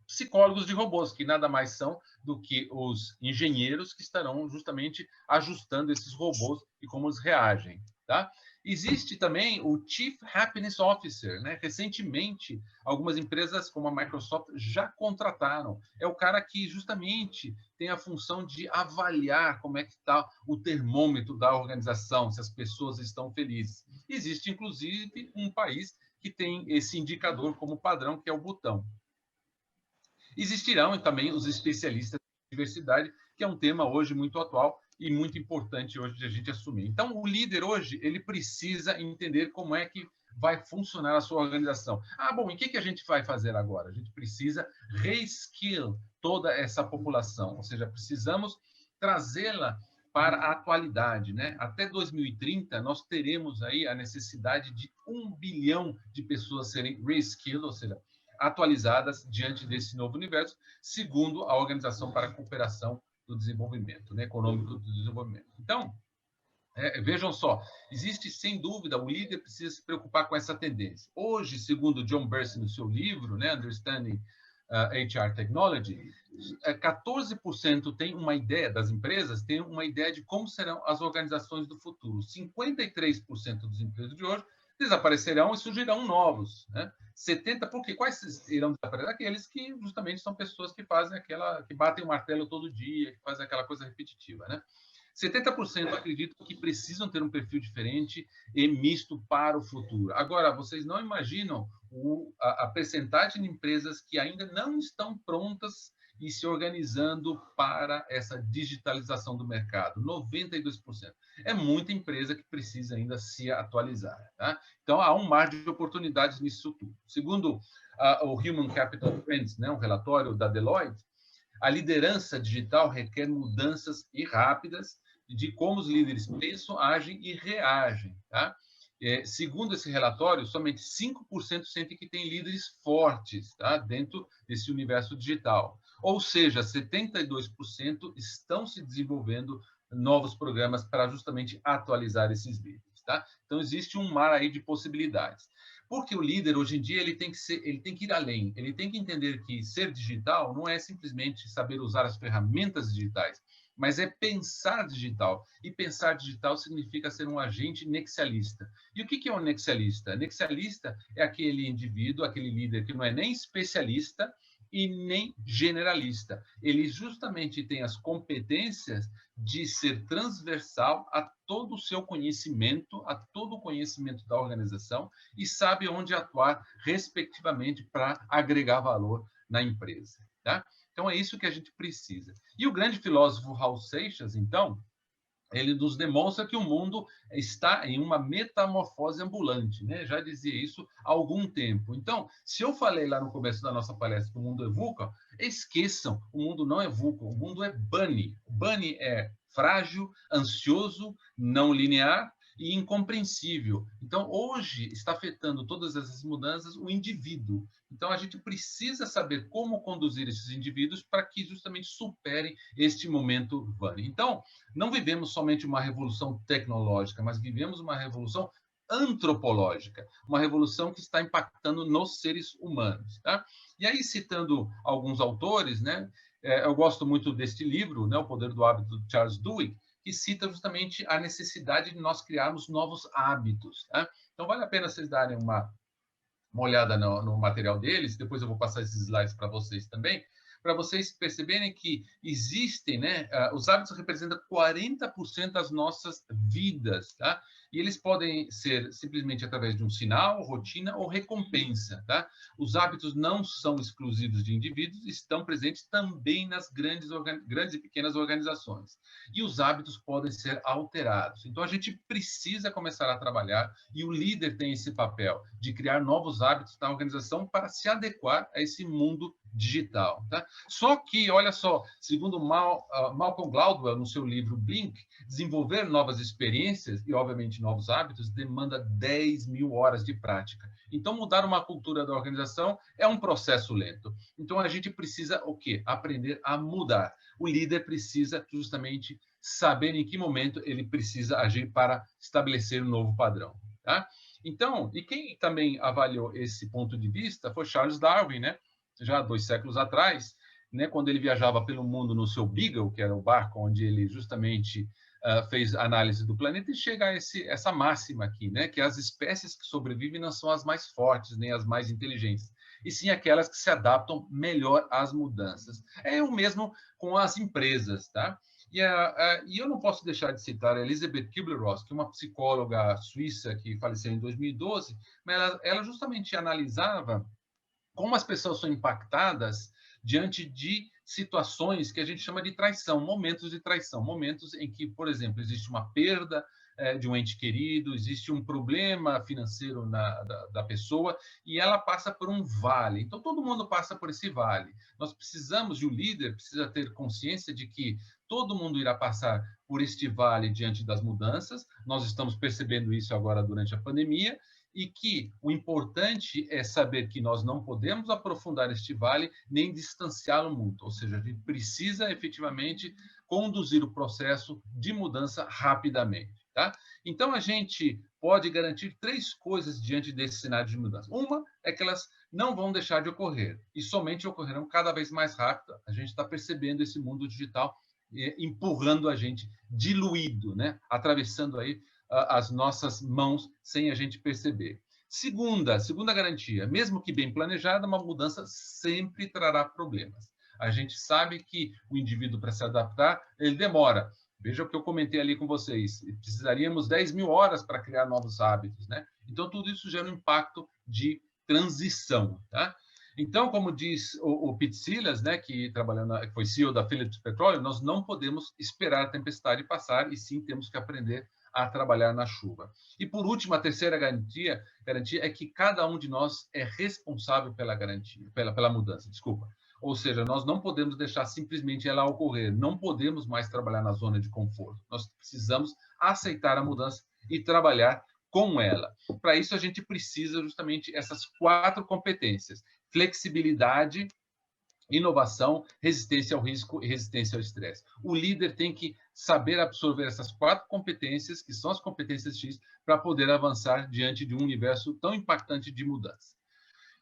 Psicólogos de robôs, que nada mais são do que os engenheiros que estarão justamente ajustando esses robôs e como eles reagem, tá? Existe também o Chief Happiness Officer, né? Recentemente, algumas empresas como a Microsoft já contrataram. É o cara que justamente tem a função de avaliar como é que está o termômetro da organização, se as pessoas estão felizes. Existe, inclusive, um país que tem esse indicador como padrão, que é o Butão. Existirão também os especialistas em diversidade, que é um tema hoje muito atual e muito importante hoje de a gente assumir. Então, o líder hoje, ele precisa entender como é que vai funcionar a sua organização. Bom, e o que a gente vai fazer agora? A gente precisa reskill toda essa população, ou seja, precisamos trazê-la para a atualidade, né? Até 2030, nós teremos aí a necessidade de 1 bilhão de pessoas serem reskilled, ou seja, atualizadas diante desse novo universo, segundo a Organização para a Cooperação do Desenvolvimento, né, Econômico do Desenvolvimento. Então, vejam só, existe sem dúvida, o líder precisa se preocupar com essa tendência. Hoje, segundo John Bersey no seu livro, né, Understanding HR Technology, 14% tem uma ideia das empresas, tem uma ideia de como serão as organizações do futuro. 53% dos empregos de hoje desaparecerão e surgirão novos, né? 70%, porque quais irão desaparecer? Aqueles que justamente são pessoas que fazem que batem o martelo todo dia, que fazem aquela coisa repetitiva, né? 70% acreditam que precisam ter um perfil diferente e misto para o futuro. Agora, vocês não imaginam a percentagem de empresas que ainda não estão prontas e se organizando para essa digitalização do mercado. 92%. É muita empresa que precisa ainda se atualizar. Tá? Então, há um mar de oportunidades nisso tudo. Segundo o Human Capital Trends, né, um relatório da Deloitte, a liderança digital requer mudanças rápidas de como os líderes pensam, agem e reagem. Tá? Segundo esse relatório, somente 5% sentem que tem líderes fortes, tá, dentro desse universo digital. Ou seja, 72% estão se desenvolvendo novos programas para justamente atualizar esses líderes. Tá? Então, existe um mar aí de possibilidades. Porque o líder, hoje em dia, ele tem que ir além. Ele tem que entender que ser digital não é simplesmente saber usar as ferramentas digitais, mas é pensar digital. E pensar digital significa ser um agente nexialista. E o que é um nexialista? Nexialista é aquele indivíduo, aquele líder que não é nem especialista e nem generalista. Ele justamente tem as competências de ser transversal a todo o seu conhecimento, a todo o conhecimento da organização e sabe onde atuar, respectivamente, para agregar valor na empresa. Tá? Então, é isso que a gente precisa. E o grande filósofo Raul Seixas, então, ele nos demonstra que o mundo está em uma metamorfose ambulante, né? Já dizia isso há algum tempo. Então, se eu falei lá no começo da nossa palestra que o mundo é VUCA, esqueçam, o mundo não é VUCA, o mundo é bunny. Bunny é frágil, ansioso, não linear e incompreensível. Então, hoje está afetando todas essas mudanças o indivíduo. Então, a gente precisa saber como conduzir esses indivíduos para que justamente superem este momento bunny. Então, não vivemos somente uma revolução tecnológica, mas vivemos uma revolução antropológica, uma revolução que está impactando nos seres humanos. Tá? E aí, citando alguns autores, né, eu gosto muito deste livro, né, O Poder do Hábito, de Charles Duhigg, que cita justamente a necessidade de nós criarmos novos hábitos. Tá? Então, vale a pena vocês darem uma olhada no material deles, depois eu vou passar esses slides para vocês também, para vocês perceberem que existem, né, os hábitos representam 40% das nossas vidas, tá? E eles podem ser simplesmente através de um sinal, rotina ou recompensa, tá? Os hábitos não são exclusivos de indivíduos, estão presentes também nas grandes e pequenas organizações. E os hábitos podem ser alterados. Então, a gente precisa começar a trabalhar e o líder tem esse papel de criar novos hábitos na organização para se adequar a esse mundo digital. Tá? Só que, olha só, segundo Malcolm Gladwell, no seu livro Blink, desenvolver novas experiências e, obviamente, novos hábitos demanda 10 mil horas de prática. Então, mudar uma cultura da organização é um processo lento. Então, a gente precisa o quê? Aprender a mudar. O líder precisa justamente saber em que momento ele precisa agir para estabelecer um novo padrão. Tá? Então, e quem também avaliou esse ponto de vista foi Charles Darwin, né? Já 2 séculos atrás, né, quando ele viajava pelo mundo no seu Beagle, que era o barco onde ele justamente fez análise do planeta, e chega a essa máxima aqui, né, que as espécies que sobrevivem não são as mais fortes, nem as mais inteligentes, e sim aquelas que se adaptam melhor às mudanças. É o mesmo com as empresas, tá? E eu não posso deixar de citar a Elisabeth Kübler-Ross, que é uma psicóloga suíça que faleceu em 2012, mas ela justamente analisava como as pessoas são impactadas diante de situações que a gente chama de traição, momentos de traição, momentos em que, por exemplo, existe uma perda de um ente querido, existe um problema financeiro da pessoa e ela passa por um vale. Então, todo mundo passa por esse vale. Nós precisamos, e o líder precisa ter consciência de que todo mundo irá passar por este vale diante das mudanças. Nós estamos percebendo isso agora durante a pandemia, e que o importante é saber que nós não podemos aprofundar este vale nem distanciá-lo muito, ou seja, a gente precisa efetivamente conduzir o processo de mudança rapidamente. Tá? Então, a gente pode garantir 3 coisas diante desse cenário de mudança. Uma é que elas não vão deixar de ocorrer, e somente ocorrerão cada vez mais rápido. A gente está percebendo esse mundo digital empurrando a gente diluído, né? Atravessando aí as nossas mãos sem a gente perceber. Segunda garantia, mesmo que bem planejada, uma mudança sempre trará problemas. A gente sabe que o indivíduo, para se adaptar, ele demora Veja o que eu comentei ali com vocês. Precisaríamos 10 mil horas para criar novos hábitos, né? Então, tudo isso gera um impacto de transição, tá? Então, como diz o Pete Silas, né, que foi CEO da Phillips Petroleum, nós não podemos esperar a tempestade passar, e sim temos que aprender a trabalhar na chuva. E, por último, a terceira garantia é que cada um de nós é responsável pela mudança, desculpa. Ou seja, nós não podemos deixar simplesmente ela ocorrer, não podemos mais trabalhar na zona de conforto. Nós precisamos aceitar a mudança e trabalhar com ela. Para isso, a gente precisa justamente essas 4 competências: flexibilidade, inovação, resistência ao risco e resistência ao estresse. O líder tem que saber absorver essas 4 competências, que são as competências X, para poder avançar diante de um universo tão impactante de mudança.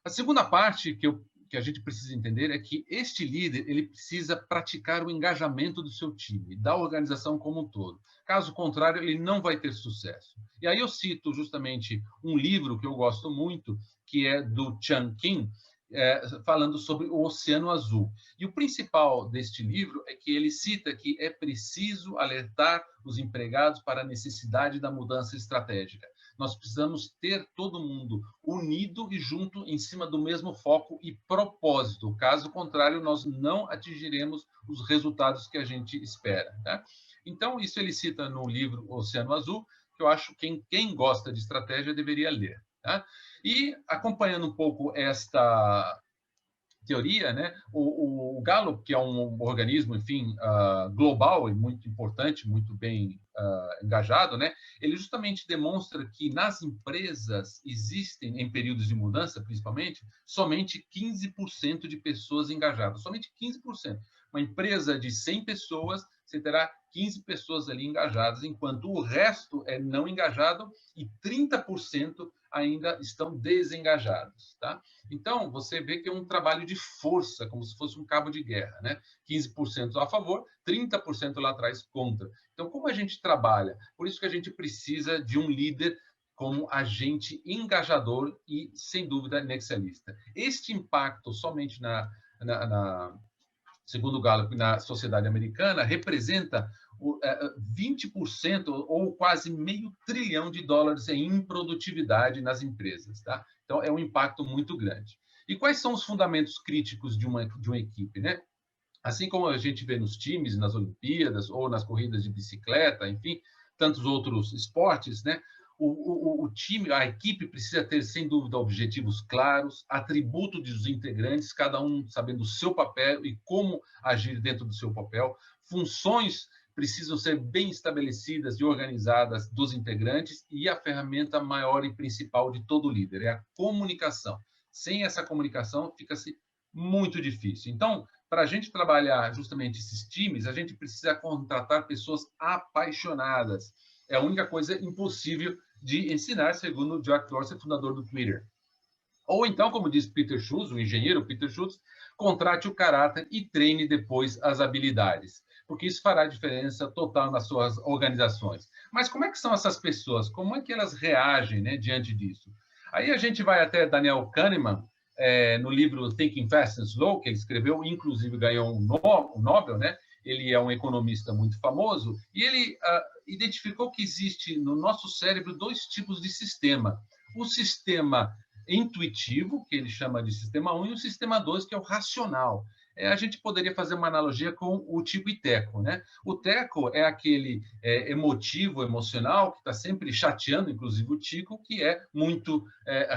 A segunda parte que a gente precisa entender é que este líder ele precisa praticar o engajamento do seu time, da organização como um todo. Caso contrário, ele não vai ter sucesso. E aí eu cito justamente um livro que eu gosto muito, que é do Chan Kim, falando sobre o Oceano Azul. E o principal deste livro é que ele cita que é preciso alertar os empregados para a necessidade da mudança estratégica. Nós precisamos ter todo mundo unido e junto em cima do mesmo foco e propósito. Caso contrário, nós não atingiremos os resultados que a gente espera, tá? Então, isso ele cita no livro Oceano Azul, que eu acho que quem gosta de estratégia deveria ler, tá? E, acompanhando um pouco esta teoria, né, o Gallup, que é um organismo, enfim, global e muito importante, muito bem engajado, né, ele justamente demonstra que nas empresas existem, em períodos de mudança, principalmente, somente 15% de pessoas engajadas, somente 15%. Uma empresa de 100 pessoas, você terá 15 pessoas ali engajadas, enquanto o resto é não engajado e 30% ainda estão desengajados, tá? Então, você vê que é um trabalho de força, como se fosse um cabo de guerra, né? 15% a favor, 30% lá atrás contra. Então, como a gente trabalha? Por isso que a gente precisa de um líder como agente engajador e, sem dúvida, nexialista. Este impacto somente segundo o Gallup, na sociedade americana, representa 20% ou quase $500 bilhão em improdutividade nas empresas, tá? Então, é um impacto muito grande. E quais são os fundamentos críticos de uma equipe, né? Assim como a gente vê nos times, nas Olimpíadas ou nas corridas de bicicleta, enfim, tantos outros esportes, né? O time, a equipe precisa ter, sem dúvida, objetivos claros, atributos dos integrantes, cada um sabendo o seu papel e como agir dentro do seu papel. Funções precisam ser bem estabelecidas e organizadas dos integrantes, e a ferramenta maior e principal de todo líder é a comunicação. Sem essa comunicação, fica-se muito difícil. Então, para a gente trabalhar justamente esses times, a gente precisa contratar pessoas apaixonadas. É a única coisa impossível de ensinar, segundo o Jack Dorsey, fundador do Twitter. Ou então, como diz Peter Schultz, o engenheiro Peter Schultz, contrate o caráter e treine depois as habilidades, porque isso fará diferença total nas suas organizações. Mas como é que são essas pessoas? Como é que elas reagem, né, diante disso? Aí a gente vai até Daniel Kahneman, no livro Thinking Fast and Slow, que ele escreveu, inclusive ganhou um Nobel, né? Ele é um economista muito famoso, e ele identificou que existe no nosso cérebro 2 tipos de sistema. O sistema intuitivo, que ele chama de sistema 1, e o sistema 2, que é o racional. A gente poderia fazer uma analogia com o Tico e Teco, né? O Teco é aquele emotivo, emocional, que está sempre chateando, inclusive o Tico, que é muito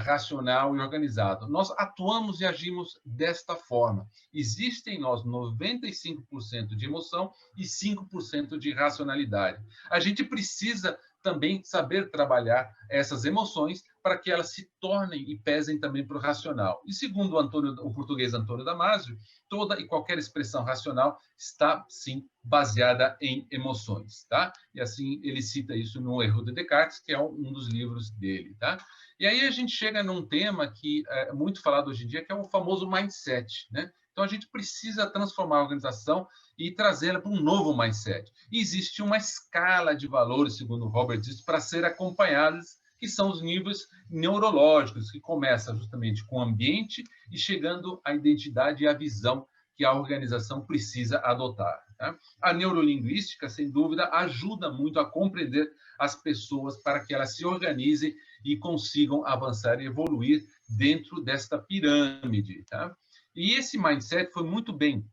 racional e organizado. Nós atuamos e agimos desta forma. Existe em nós 95% de emoção e 5% de racionalidade. A gente precisa também saber trabalhar essas emoções para que elas se tornem e pesem também para o racional. E segundo o português Antônio Damasio, toda e qualquer expressão racional está, sim, baseada em emoções, tá? E assim ele cita isso no Erro de Descartes, que é um dos livros dele, tá? E aí a gente chega num tema que é muito falado hoje em dia, que é o famoso mindset, né? Então a gente precisa transformar a organização e trazê-la para um novo mindset. E existe uma escala de valores, segundo Robert Dills, para ser acompanhadas, que são os níveis neurológicos, que começa justamente com o ambiente e chegando à identidade e à visão que a organização precisa adotar. Tá? A neurolinguística, sem dúvida, ajuda muito a compreender as pessoas para que elas se organizem e consigam avançar e evoluir dentro desta pirâmide. Tá? E esse mindset foi muito bem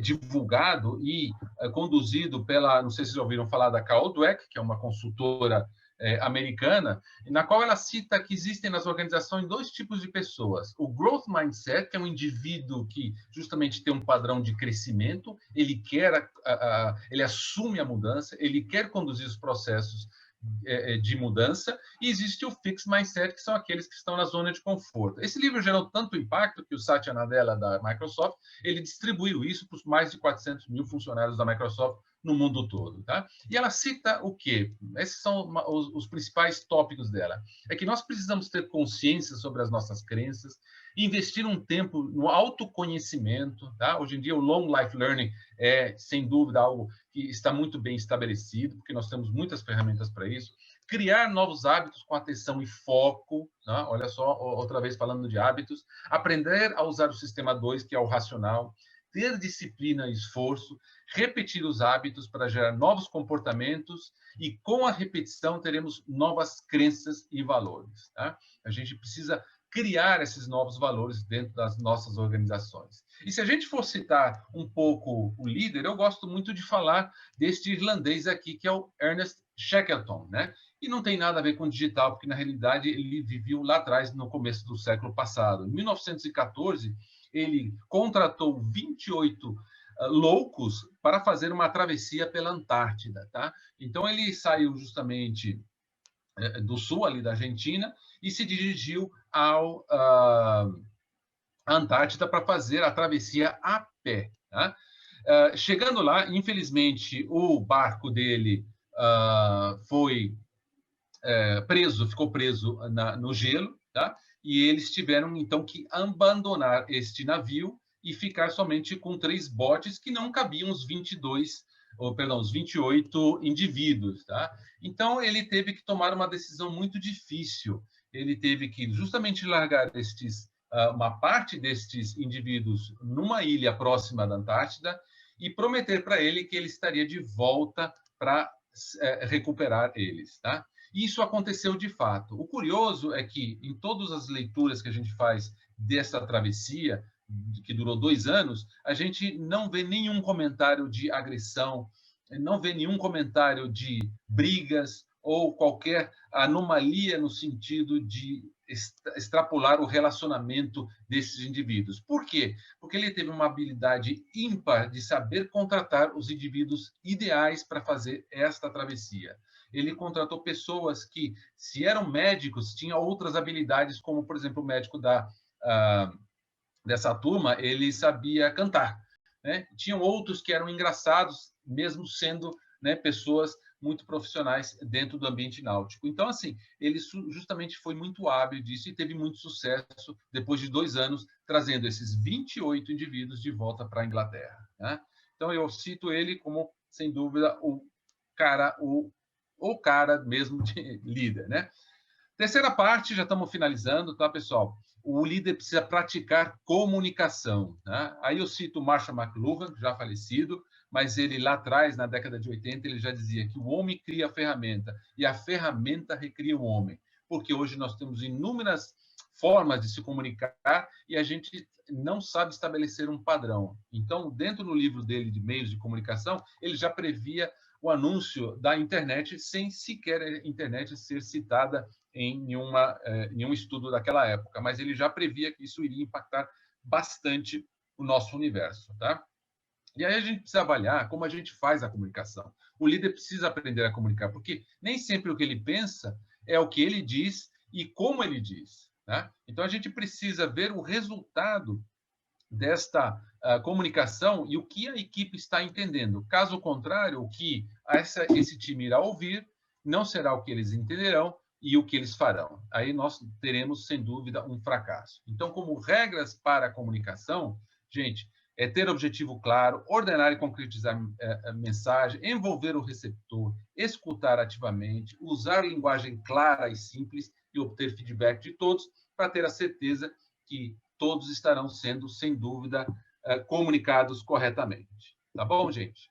divulgado e conduzido pela, não sei se vocês já ouviram falar da Carol Dweck, que é uma consultora americana, na qual ela cita que existem nas organizações 2 tipos de pessoas. O growth mindset, que é um indivíduo que justamente tem um padrão de crescimento, ele quer, ele assume a mudança, ele quer conduzir os processos de mudança, e existe o fixed mindset, que são aqueles que estão na zona de conforto. Esse livro gerou tanto impacto que o Satya Nadella, da Microsoft, ele distribuiu isso para os mais de 400 mil funcionários da Microsoft no mundo todo. Tá? E ela cita o quê? Esses são os principais tópicos dela. É que nós precisamos ter consciência sobre as nossas crenças, investir um tempo no autoconhecimento. Tá? Hoje em dia, o long life learning é, sem dúvida, algo que está muito bem estabelecido, porque nós temos muitas ferramentas para isso. Criar novos hábitos com atenção e foco. Tá? Olha só, outra vez falando de hábitos. Aprender a usar o sistema 2, que é o racional. Ter disciplina e esforço. Repetir os hábitos para gerar novos comportamentos. E com a repetição, teremos novas crenças e valores. Tá? A gente precisa criar esses novos valores dentro das nossas organizações. E se a gente for citar um pouco o líder, eu gosto muito de falar deste irlandês aqui, que é o Ernest Shackleton, né? E não tem nada a ver com digital, porque, na realidade, ele viveu lá atrás, no começo do século passado. Em 1914, ele contratou 28 loucos para fazer uma travessia pela Antártida, tá? Então, ele saiu justamente do sul, ali da Argentina, e se dirigiu à Antártida para fazer a travessia a pé. Tá? Chegando lá, infelizmente, o barco dele foi ficou preso no gelo, tá? E eles tiveram, então, que abandonar este navio e ficar somente com 3 botes que não cabiam os 28 indivíduos. Tá? Então, ele teve que tomar uma decisão muito difícil. Ele teve que justamente largar uma parte destes indivíduos numa ilha próxima da Antártida e prometer para ele que ele estaria de volta para recuperar eles. Tá? Isso aconteceu de fato. O curioso é que, em todas as leituras que a gente faz dessa travessia, que durou 2 anos, a gente não vê nenhum comentário de agressão, não vê nenhum comentário de brigas ou qualquer anomalia no sentido de extrapolar o relacionamento desses indivíduos. Por quê? Porque ele teve uma habilidade ímpar de saber contratar os indivíduos ideais para fazer esta travessia. Ele contratou pessoas que, se eram médicos, tinham outras habilidades, como, por exemplo, o médico dessa turma, ele sabia cantar. Né? Tinham outros que eram engraçados, mesmo sendo, né, pessoas muito profissionais dentro do ambiente náutico. Então, assim, ele justamente foi muito hábil disso e teve muito sucesso depois de 2 anos, trazendo esses 28 indivíduos de volta para a Inglaterra. Né? Então, eu cito ele como, sem dúvida, o cara mesmo de líder. Né? Terceira parte, já estamos finalizando, tá, pessoal? O líder precisa praticar comunicação. Né? Aí eu cito Marshall McLuhan, já falecido, mas ele lá atrás, na década de 80, ele já dizia que o homem cria a ferramenta e a ferramenta recria o homem, porque hoje nós temos inúmeras formas de se comunicar e a gente não sabe estabelecer um padrão. Então, dentro do livro dele de meios de comunicação, ele já previa o anúncio da internet sem sequer a internet ser citada em nenhum estudo daquela época, mas ele já previa que isso iria impactar bastante o nosso universo. Tá? E aí a gente precisa avaliar como a gente faz a comunicação. O líder precisa aprender a comunicar, porque nem sempre o que ele pensa é o que ele diz e como ele diz. Né? Então, a gente precisa ver o resultado desta comunicação e o que a equipe está entendendo. Caso contrário, o que esse time irá ouvir não será o que eles entenderão e o que eles farão. Aí nós teremos, sem dúvida, um fracasso. Então, como regras para a comunicação, gente, é ter objetivo claro, ordenar e concretizar a mensagem, envolver o receptor, escutar ativamente, usar linguagem clara e simples e obter feedback de todos para ter a certeza que todos estarão sendo, sem dúvida, comunicados corretamente. Tá bom, gente?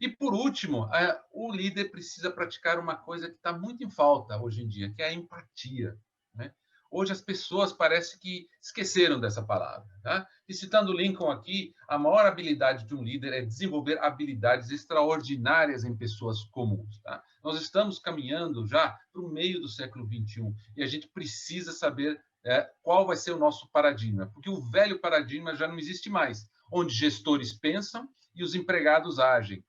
E, por último, o líder precisa praticar uma coisa que está muito em falta hoje em dia, que é a empatia, né? Hoje as pessoas parecem que esqueceram dessa palavra. Tá? E citando Lincoln aqui, a maior habilidade de um líder é desenvolver habilidades extraordinárias em pessoas comuns. Tá? Nós estamos caminhando já para o meio do século XXI e a gente precisa saber qual vai ser o nosso paradigma, porque o velho paradigma já não existe mais, onde gestores pensam e os empregados agem.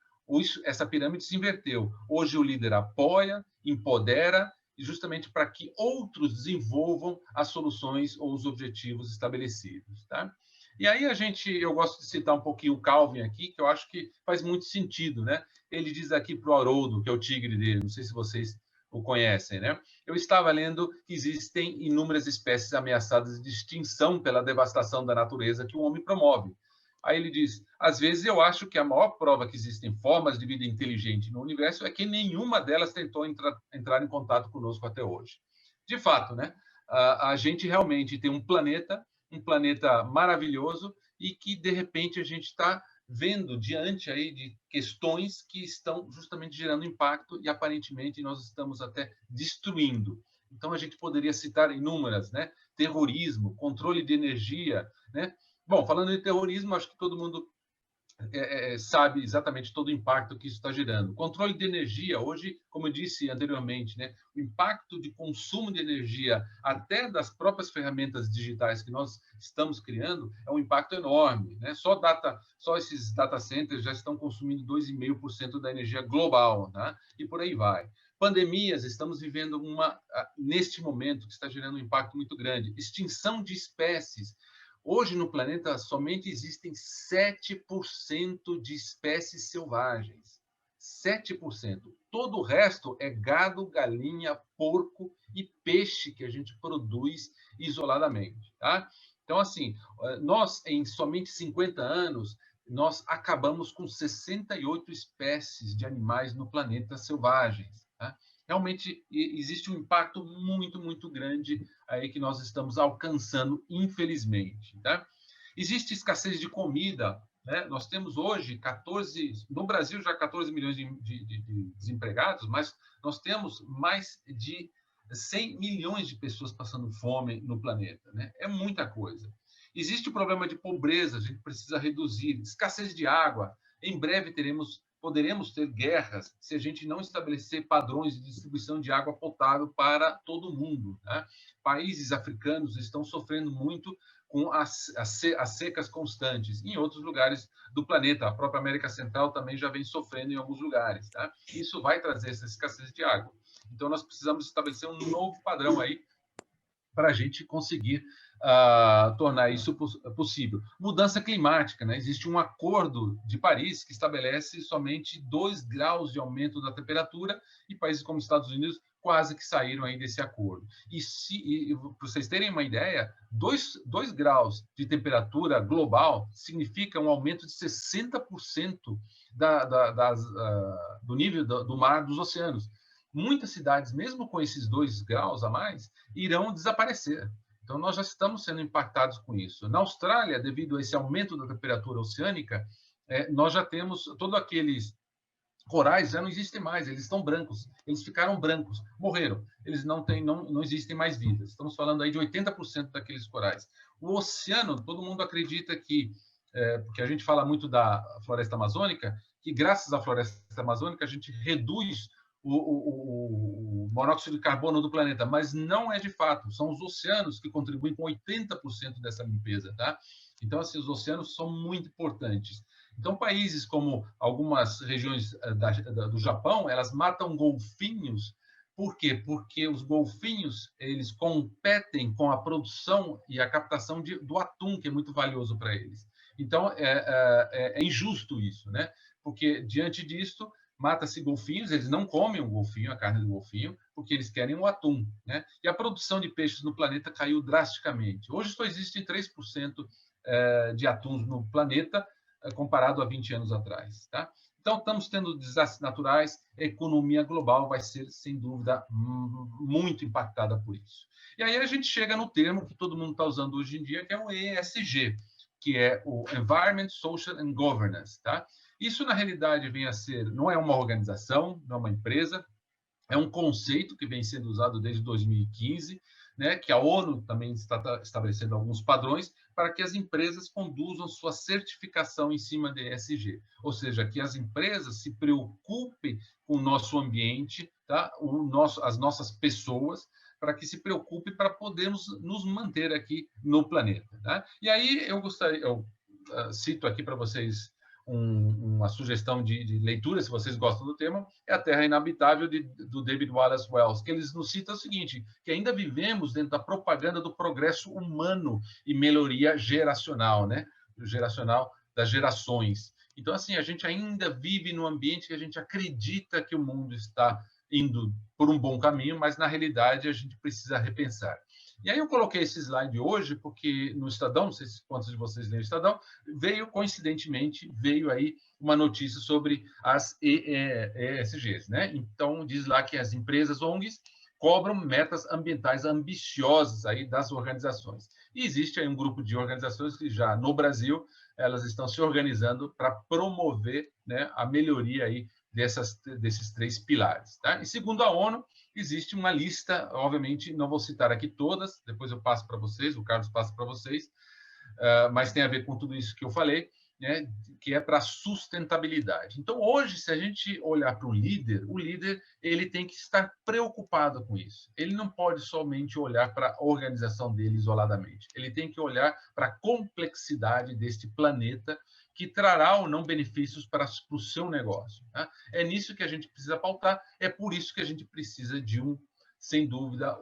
Essa pirâmide se inverteu. Hoje o líder apoia, empodera, e justamente para que outros desenvolvam as soluções ou os objetivos estabelecidos. Tá? E aí eu gosto de citar um pouquinho o Calvin aqui, que eu acho que faz muito sentido. Né? Ele diz aqui para o Haroldo, que é o tigre dele, não sei se vocês o conhecem, né? Eu estava lendo que existem inúmeras espécies ameaçadas de extinção pela devastação da natureza que o homem promove. Aí ele diz, às vezes eu acho que a maior prova que existem formas de vida inteligente no universo é que nenhuma delas tentou entrar em contato conosco até hoje. De fato, né? A gente realmente tem um planeta maravilhoso e que, de repente, a gente está vendo diante aí de questões que estão justamente gerando impacto e, aparentemente, nós estamos até destruindo. Então, a gente poderia citar inúmeras, né? Terrorismo, controle de energia, né? Bom, falando de terrorismo, acho que todo mundo sabe exatamente todo o impacto que isso está gerando. Controle de energia, hoje, como eu disse anteriormente, né, o impacto de consumo de energia, até das próprias ferramentas digitais que nós estamos criando, é um impacto enorme. Né? Só esses data centers já estão consumindo 2,5% da energia global, né? E por aí vai. Pandemias, estamos vivendo neste momento, que está gerando um impacto muito grande. Extinção de espécies. Hoje, no planeta, somente existem 7% de espécies selvagens. 7%. Todo o resto é gado, galinha, porco e peixe que a gente produz isoladamente. Tá? Então, assim, nós, em somente 50 anos, nós acabamos com 68 espécies de animais no planeta selvagens. Tá? Realmente existe um impacto muito, muito grande aí que nós estamos alcançando, infelizmente. Tá? Existe escassez de comida. Né? Nós temos hoje no Brasil já 14 milhões de desempregados, mas nós temos mais de 100 milhões de pessoas passando fome no planeta. Né? É muita coisa. Existe o problema de pobreza, a gente precisa reduzir. Escassez de água. Em breve poderemos ter guerras se a gente não estabelecer padrões de distribuição de água potável para todo mundo. Né? Países africanos estão sofrendo muito com as secas constantes. Em outros lugares do planeta, a própria América Central também já vem sofrendo em alguns lugares. Tá? Isso vai trazer essa escassez de água. Então, nós precisamos estabelecer um novo padrão aí para a gente conseguir tornar isso possível. Mudança climática, né? Existe um acordo de Paris que estabelece somente 2 graus de aumento da temperatura e países como Estados Unidos quase que saíram aí desse acordo. E para vocês terem uma ideia, 2 graus de temperatura global significa um aumento de 60% do nível do mar, dos oceanos. Muitas cidades, mesmo com esses 2 graus a mais, irão desaparecer. Então, nós já estamos sendo impactados com isso. Na Austrália, devido a esse aumento da temperatura oceânica, nós já temos todos aqueles corais já não existem mais, eles estão brancos, eles ficaram brancos, morreram, eles não existem mais vidas. Estamos falando aí de 80% daqueles corais. O oceano, todo mundo acredita que, porque a gente fala muito da floresta amazônica, que graças à floresta amazônica a gente reduz o monóxido de carbono do planeta, mas não é de fato. São os oceanos que contribuem com 80% dessa limpeza, tá? Então, assim, os oceanos são muito importantes. Então, países como algumas regiões do Japão, elas matam golfinhos. Por quê? Porque os golfinhos, eles competem com a produção e a captação do atum, que é muito valioso para eles. Então, é injusto isso, né? Porque, diante disso, mata-se golfinhos, eles não comem o golfinho, a carne do golfinho, porque eles querem o atum. Né? E a produção de peixes no planeta caiu drasticamente. Hoje só existem 3% de atuns no planeta, comparado a 20 anos atrás. Tá? Então, estamos tendo desastres naturais, a economia global vai ser, sem dúvida, muito impactada por isso. E aí a gente chega no termo que todo mundo está usando hoje em dia, que é o ESG, que é o Environment, Social and Governance. Tá? Isso, na realidade, vem a ser, não é uma organização, não é uma empresa, é um conceito que vem sendo usado desde 2015, né, que a ONU também está estabelecendo alguns padrões para que as empresas conduzam sua certificação em cima de ESG, ou seja, que as empresas se preocupem com o nosso ambiente, tá? As nossas pessoas, para que se preocupe para podermos nos manter aqui no planeta. Tá? E aí eu cito aqui para vocês uma sugestão de leitura, se vocês gostam do tema, é A Terra Inabitável, do David Wallace Wells, que eles nos citam o seguinte, que ainda vivemos dentro da propaganda do progresso humano e melhoria geracional, né? Geracional das gerações. Então, assim, a gente ainda vive num ambiente que a gente acredita que o mundo está indo por um bom caminho, mas, na realidade, a gente precisa repensar. E aí eu coloquei esse slide hoje porque no Estadão, não sei quantos de vocês leem o Estadão, coincidentemente, veio aí uma notícia sobre as ESGs, né? Então, diz lá que as empresas ONGs cobram metas ambientais ambiciosas aí das organizações. E existe aí um grupo de organizações que já, no Brasil, elas estão se organizando para promover, né, a melhoria aí desses 3 pilares. Tá? E segundo a ONU, existe uma lista, obviamente, não vou citar aqui todas, depois eu passo para vocês, o Carlos passa para vocês, mas tem a ver com tudo isso que eu falei, né, que é para sustentabilidade. Então, hoje, se a gente olhar para o líder ele tem que estar preocupado com isso. Ele não pode somente olhar para a organização dele isoladamente. Ele tem que olhar para a complexidade deste planeta que trará ou não benefícios para o seu negócio. Tá? É nisso que a gente precisa pautar, é por isso que a gente precisa de sem dúvida,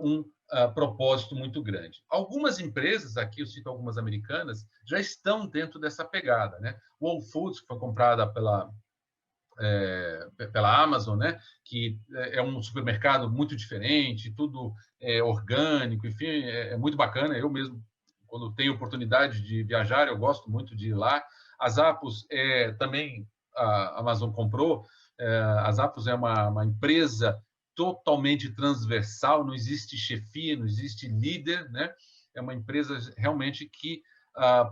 propósito muito grande. Algumas empresas, aqui eu cito algumas americanas, já estão dentro dessa pegada. Né? Whole Foods, que foi comprada pela Amazon, né? Que é um supermercado muito diferente, tudo orgânico, enfim, é muito bacana. Eu mesmo, quando tenho oportunidade de viajar, eu gosto muito de ir lá. A Zappos também a Amazon comprou. A Zappos é uma empresa totalmente transversal, não existe chefia, não existe líder, né? É uma empresa realmente que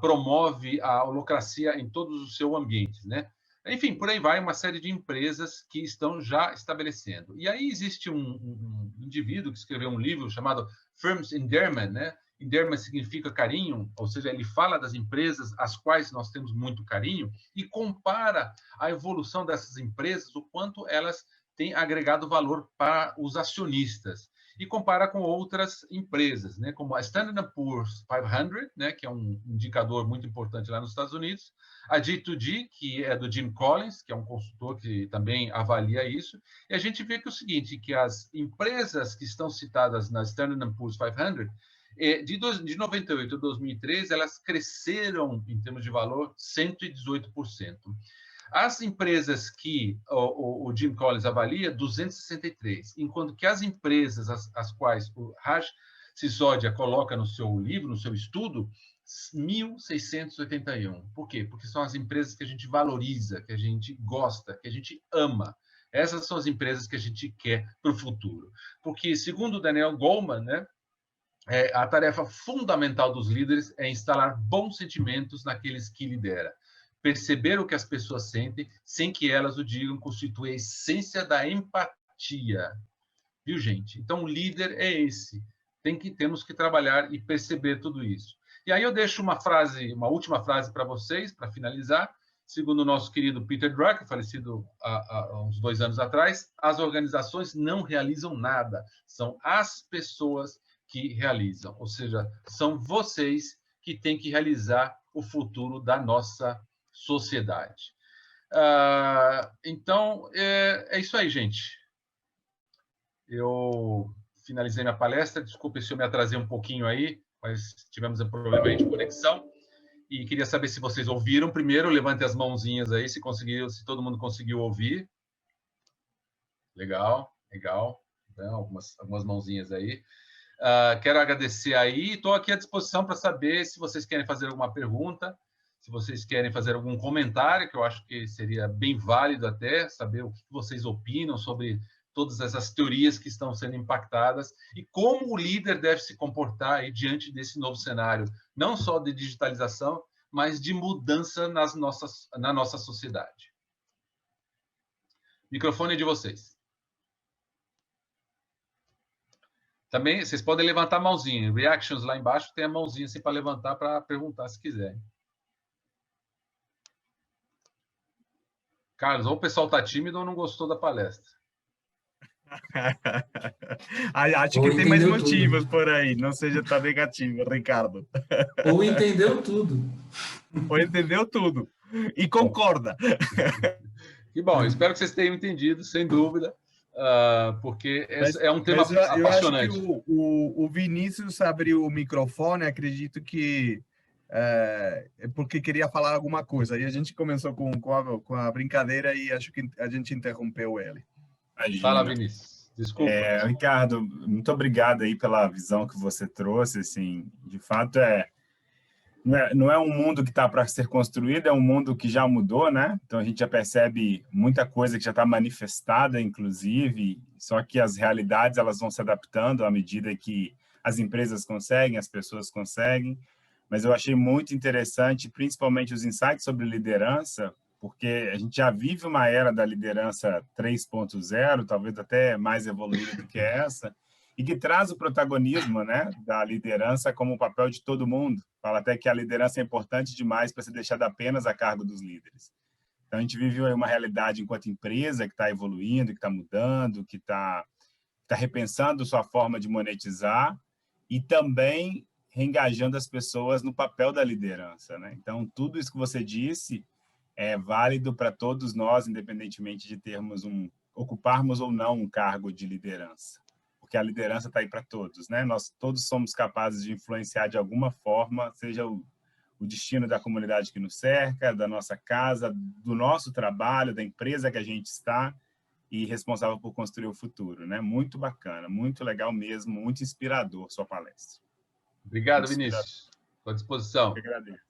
promove a holacracia em todos os seus ambientes, né? Enfim, por aí vai uma série de empresas que estão já estabelecendo. E aí existe um indivíduo que escreveu um livro chamado Firms Endearment, né? Endearment significa carinho, ou seja, ele fala das empresas às quais nós temos muito carinho e compara a evolução dessas empresas, o quanto elas têm agregado valor para os acionistas. E compara com outras empresas, né, como a Standard & Poor's 500, né, que é um indicador muito importante lá nos Estados Unidos, a G2G, que é do Jim Collins, que é um consultor que também avalia isso, e a gente vê que é o seguinte, que as empresas que estão citadas na Standard & Poor's 500, de 98 a 2013, elas cresceram, em termos de valor, 118%. As empresas que o Jim Collins avalia, 263, enquanto que as empresas as quais o Raj Sisodia coloca no seu livro, no seu estudo, 1.681. Por quê? Porque são as empresas que a gente valoriza, que a gente gosta, que a gente ama. Essas são as empresas que a gente quer para o futuro. Porque, segundo o Daniel Goleman, né, a tarefa fundamental dos líderes é instalar bons sentimentos naqueles que lidera. Perceber o que as pessoas sentem, sem que elas o digam, constitui a essência da empatia. Viu, gente? Então, o líder é esse. Temos que trabalhar e perceber tudo isso. E aí eu deixo uma última frase para vocês, para finalizar. Segundo o nosso querido Peter Drucker, falecido há uns 2 anos atrás, as organizações não realizam nada. São as pessoas que realizam. Ou seja, são vocês que têm que realizar o futuro da nossa sociedade. Então, é isso aí, gente. Eu finalizei minha palestra. Desculpe se eu me atrasei um pouquinho aí, mas tivemos um problema aí de conexão. E queria saber se vocês ouviram. Primeiro, levante as mãozinhas aí, se todo mundo conseguiu ouvir. Legal, legal. Então, algumas mãozinhas aí. Quero agradecer aí. Estou aqui à disposição para saber se vocês querem fazer alguma pergunta, se vocês querem fazer algum comentário, que eu acho que seria bem válido até, saber o que vocês opinam sobre todas essas teorias que estão sendo impactadas e como o líder deve se comportar aí diante desse novo cenário, não só de digitalização, mas de mudança na nossa sociedade. Microfone de vocês. Também vocês podem levantar a mãozinha. Reactions lá embaixo tem a mãozinha assim para levantar para perguntar se quiserem. Carlos, ou o pessoal está tímido ou não gostou da palestra. Acho que tem mais motivos por aí. Não seja tão negativo, Ricardo. Ou entendeu tudo. Ou entendeu tudo. E concorda. Que bom, espero que vocês tenham entendido, sem dúvida, porque é um tema eu apaixonante. acho que o Vinícius abriu o microfone, acredito que é porque queria falar alguma coisa. E a gente começou com a brincadeira e acho que a gente interrompeu ele. Imagina. Fala, Vinícius. Desculpa. Ricardo, muito obrigado aí pela visão que você trouxe. Assim, de fato, não é um mundo que está para ser construído, é um mundo que já mudou, né? Então a gente já percebe muita coisa que já está manifestada, inclusive, só que as realidades elas vão se adaptando à medida que as empresas conseguem, as pessoas conseguem. Mas eu achei muito interessante, principalmente os insights sobre liderança, porque a gente já vive uma era da liderança 3.0, talvez até mais evoluída do que essa, e que traz o protagonismo, né, da liderança como o papel de todo mundo. Fala até que a liderança é importante demais para ser deixada apenas a cargo dos líderes. Então, a gente vive uma realidade enquanto empresa que está evoluindo, que está mudando, que está repensando sua forma de monetizar e também reengajando as pessoas no papel da liderança, né? Então, tudo isso que você disse é válido para todos nós, independentemente de ocuparmos ou não um cargo de liderança. Porque a liderança está aí para todos, né? Nós todos somos capazes de influenciar de alguma forma, seja o destino da comunidade que nos cerca, da nossa casa, do nosso trabalho, da empresa que a gente está e responsável por construir o futuro, né? Muito bacana, muito legal mesmo, muito inspirador sua palestra. Obrigado, Vinícius. Estou à disposição. Eu agradeço.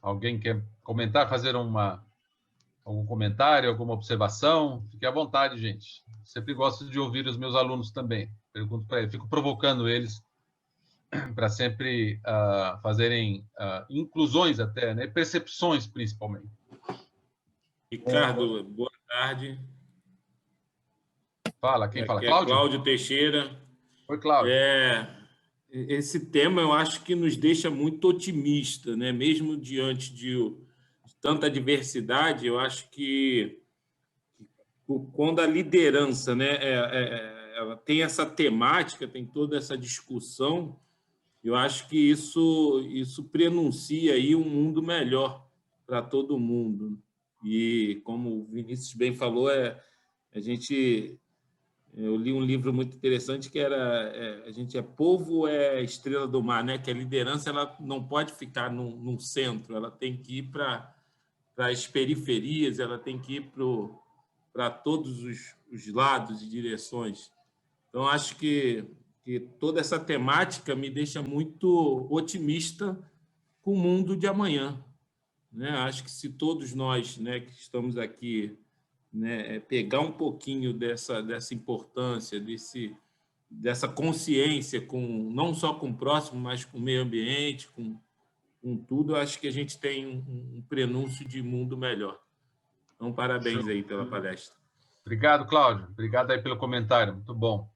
Alguém quer comentar, fazer algum comentário, alguma observação? Fique à vontade, gente. Sempre gosto de ouvir os meus alunos também. Pergunto para eles, fico provocando eles para sempre fazerem inclusões até, né? Percepções, principalmente. Ricardo, boa tarde. Fala, quem fala? Aqui Cláudio? É Cláudio Teixeira. Oi, Cláudio. Esse tema eu acho que nos deixa muito otimista, né? Mesmo diante de tanta diversidade, eu acho que quando a liderança, né, ela tem essa temática, tem toda essa discussão, eu acho que isso prenuncia aí um mundo melhor para todo mundo. E como o Vinícius bem falou, eu li um livro muito interessante que era a gente povo é estrela do mar, né? Que a liderança ela não pode ficar num centro, ela tem que ir para as periferias, ela tem que ir para todos os lados e direções. Então, acho que toda essa temática me deixa muito otimista com o mundo de amanhã, né? Acho que se todos nós, né, que estamos aqui, né, pegar um pouquinho dessa importância, dessa consciência, não só com o próximo, mas com o meio ambiente, com tudo, acho que a gente tem um prenúncio de mundo melhor. Então, parabéns aí pela palestra. Obrigado, Cláudio. Obrigado aí pelo comentário. Muito bom.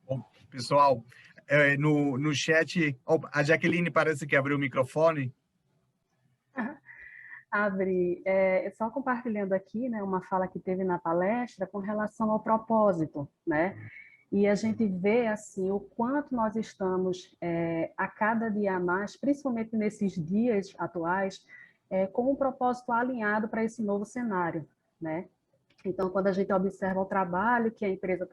Bom, pessoal, no chat, a Jaqueline parece que abriu o microfone. Abri, só compartilhando aqui, né, uma fala que teve na palestra com relação ao propósito, né? E a gente vê assim o quanto nós estamos a cada dia mais, principalmente nesses dias atuais, com um propósito alinhado para esse novo cenário, né? Então, quando a gente observa o trabalho que a empresa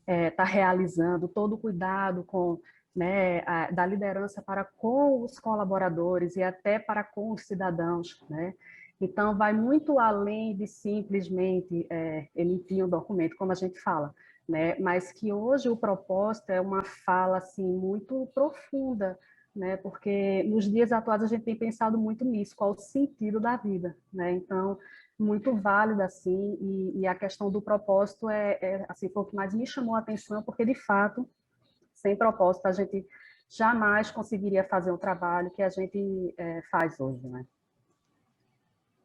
está realizando, todo o cuidado com, né, da liderança para com os colaboradores e até para com os cidadãos, né? Então, vai muito além de simplesmente emitir um documento, como a gente fala, né? Mas que hoje o propósito é uma fala assim muito profunda, né? Porque nos dias atuais a gente tem pensado muito nisso, qual o sentido da vida, né? Então, muito válida, assim, e a questão do propósito assim, foi o que mais me chamou a atenção, porque, de fato, sem propósito, a gente jamais conseguiria fazer o trabalho que a gente faz hoje, né?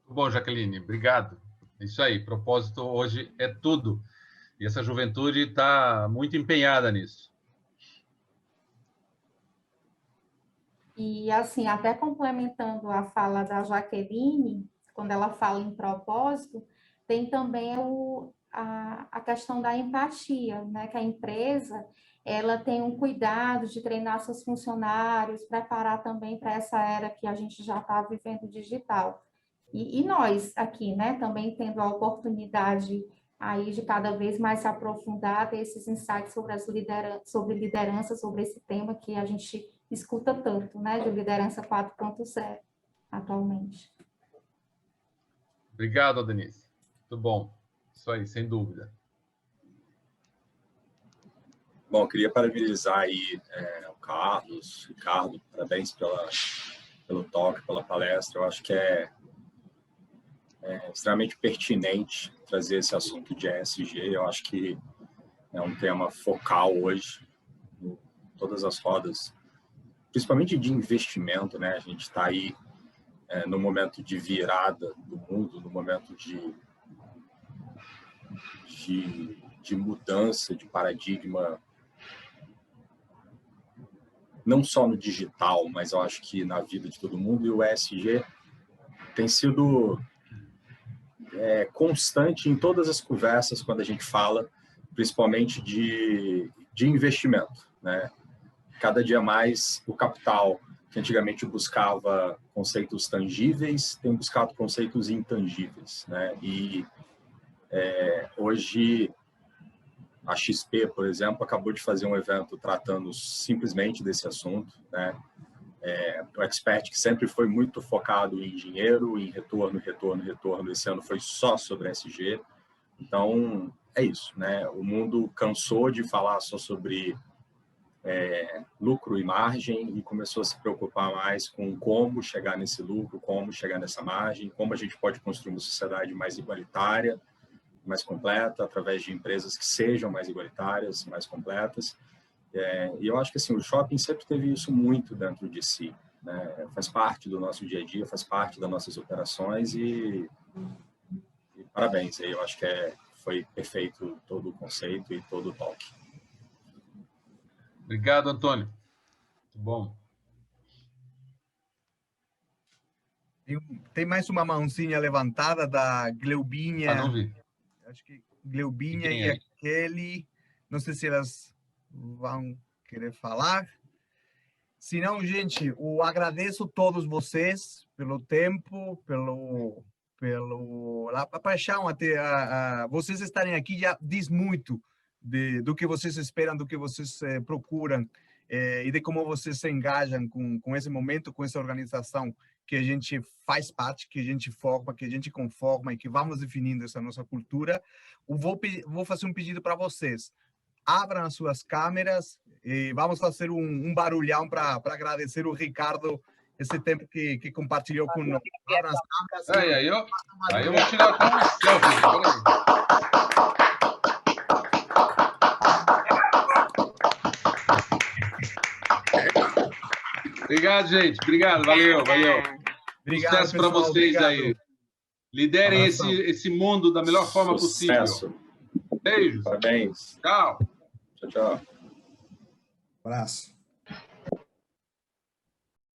Bom, Jaqueline, obrigado. Isso aí, propósito hoje é tudo. E essa juventude está muito empenhada nisso. E, assim, até complementando a fala da Jaqueline, quando ela fala em propósito, tem também a questão da empatia, né? Que a empresa ela tem um cuidado de treinar seus funcionários, preparar também para essa era que a gente já está vivendo digital. E nós aqui, né, também tendo a oportunidade aí de cada vez mais se aprofundar, ter esses insights sobre liderança, sobre esse tema que a gente escuta tanto, né, de liderança 4.0 atualmente. Obrigado, Denise. Muito bom. Isso aí, sem dúvida. Bom, eu queria parabenizar aí o Carlos, Ricardo, parabéns pelo toque, pela palestra. Eu acho que é extremamente pertinente trazer esse assunto de ESG. Eu acho que é um tema focal hoje, em todas as rodas, principalmente de investimento, né? A gente está aí no momento de virada do mundo, no momento de mudança de paradigma, não só no digital, mas eu acho que na vida de todo mundo, e o ESG tem sido constante em todas as conversas quando a gente fala, principalmente de investimento, né? Cada dia mais o capital, que antigamente buscava conceitos tangíveis, tem buscado conceitos intangíveis, né? E hoje a XP, por exemplo, acabou de fazer um evento tratando simplesmente desse assunto, né? O Expert, que sempre foi muito focado em dinheiro, em retorno, esse ano foi só sobre SG. Então, é isso, né? O mundo cansou de falar só sobre lucro e margem e começou a se preocupar mais com como chegar nesse lucro, como chegar nessa margem, como a gente pode construir uma sociedade mais igualitária, mais completa, através de empresas que sejam mais igualitárias, mais completas. E eu acho que assim, o shopping sempre teve isso muito dentro de si, né? Faz parte do nosso dia a dia, faz parte das nossas operações e parabéns. Eu acho que foi perfeito todo o conceito e todo o toque. Obrigado, Antônio. Muito bom. Tem mais uma mãozinha levantada da Gleubinha. Não vi. Acho que Gleubinha e a Kelly. Não sei se elas vão querer falar. Se não, gente, eu agradeço a todos vocês pelo tempo, a paixão, até vocês estarem aqui já diz muito do que vocês esperam, do que vocês procuram e de como vocês se engajam com esse momento, com essa organização que a gente faz parte, que a gente forma, que a gente conforma e que vamos definindo essa nossa cultura. Eu vou fazer um pedido para vocês. Abram as suas câmeras e vamos fazer um barulhão para agradecer o Ricardo esse tempo que compartilhou conosco. Abram as câmeras. Aí eu vou tirar até um selfie. Obrigado, gente. Obrigado. Valeu. Obrigado, sucesso para vocês. Obrigado. Aí. Liderem esse mundo da melhor forma possível. Beijos. Parabéns. Tchau. Tchau. Abraço.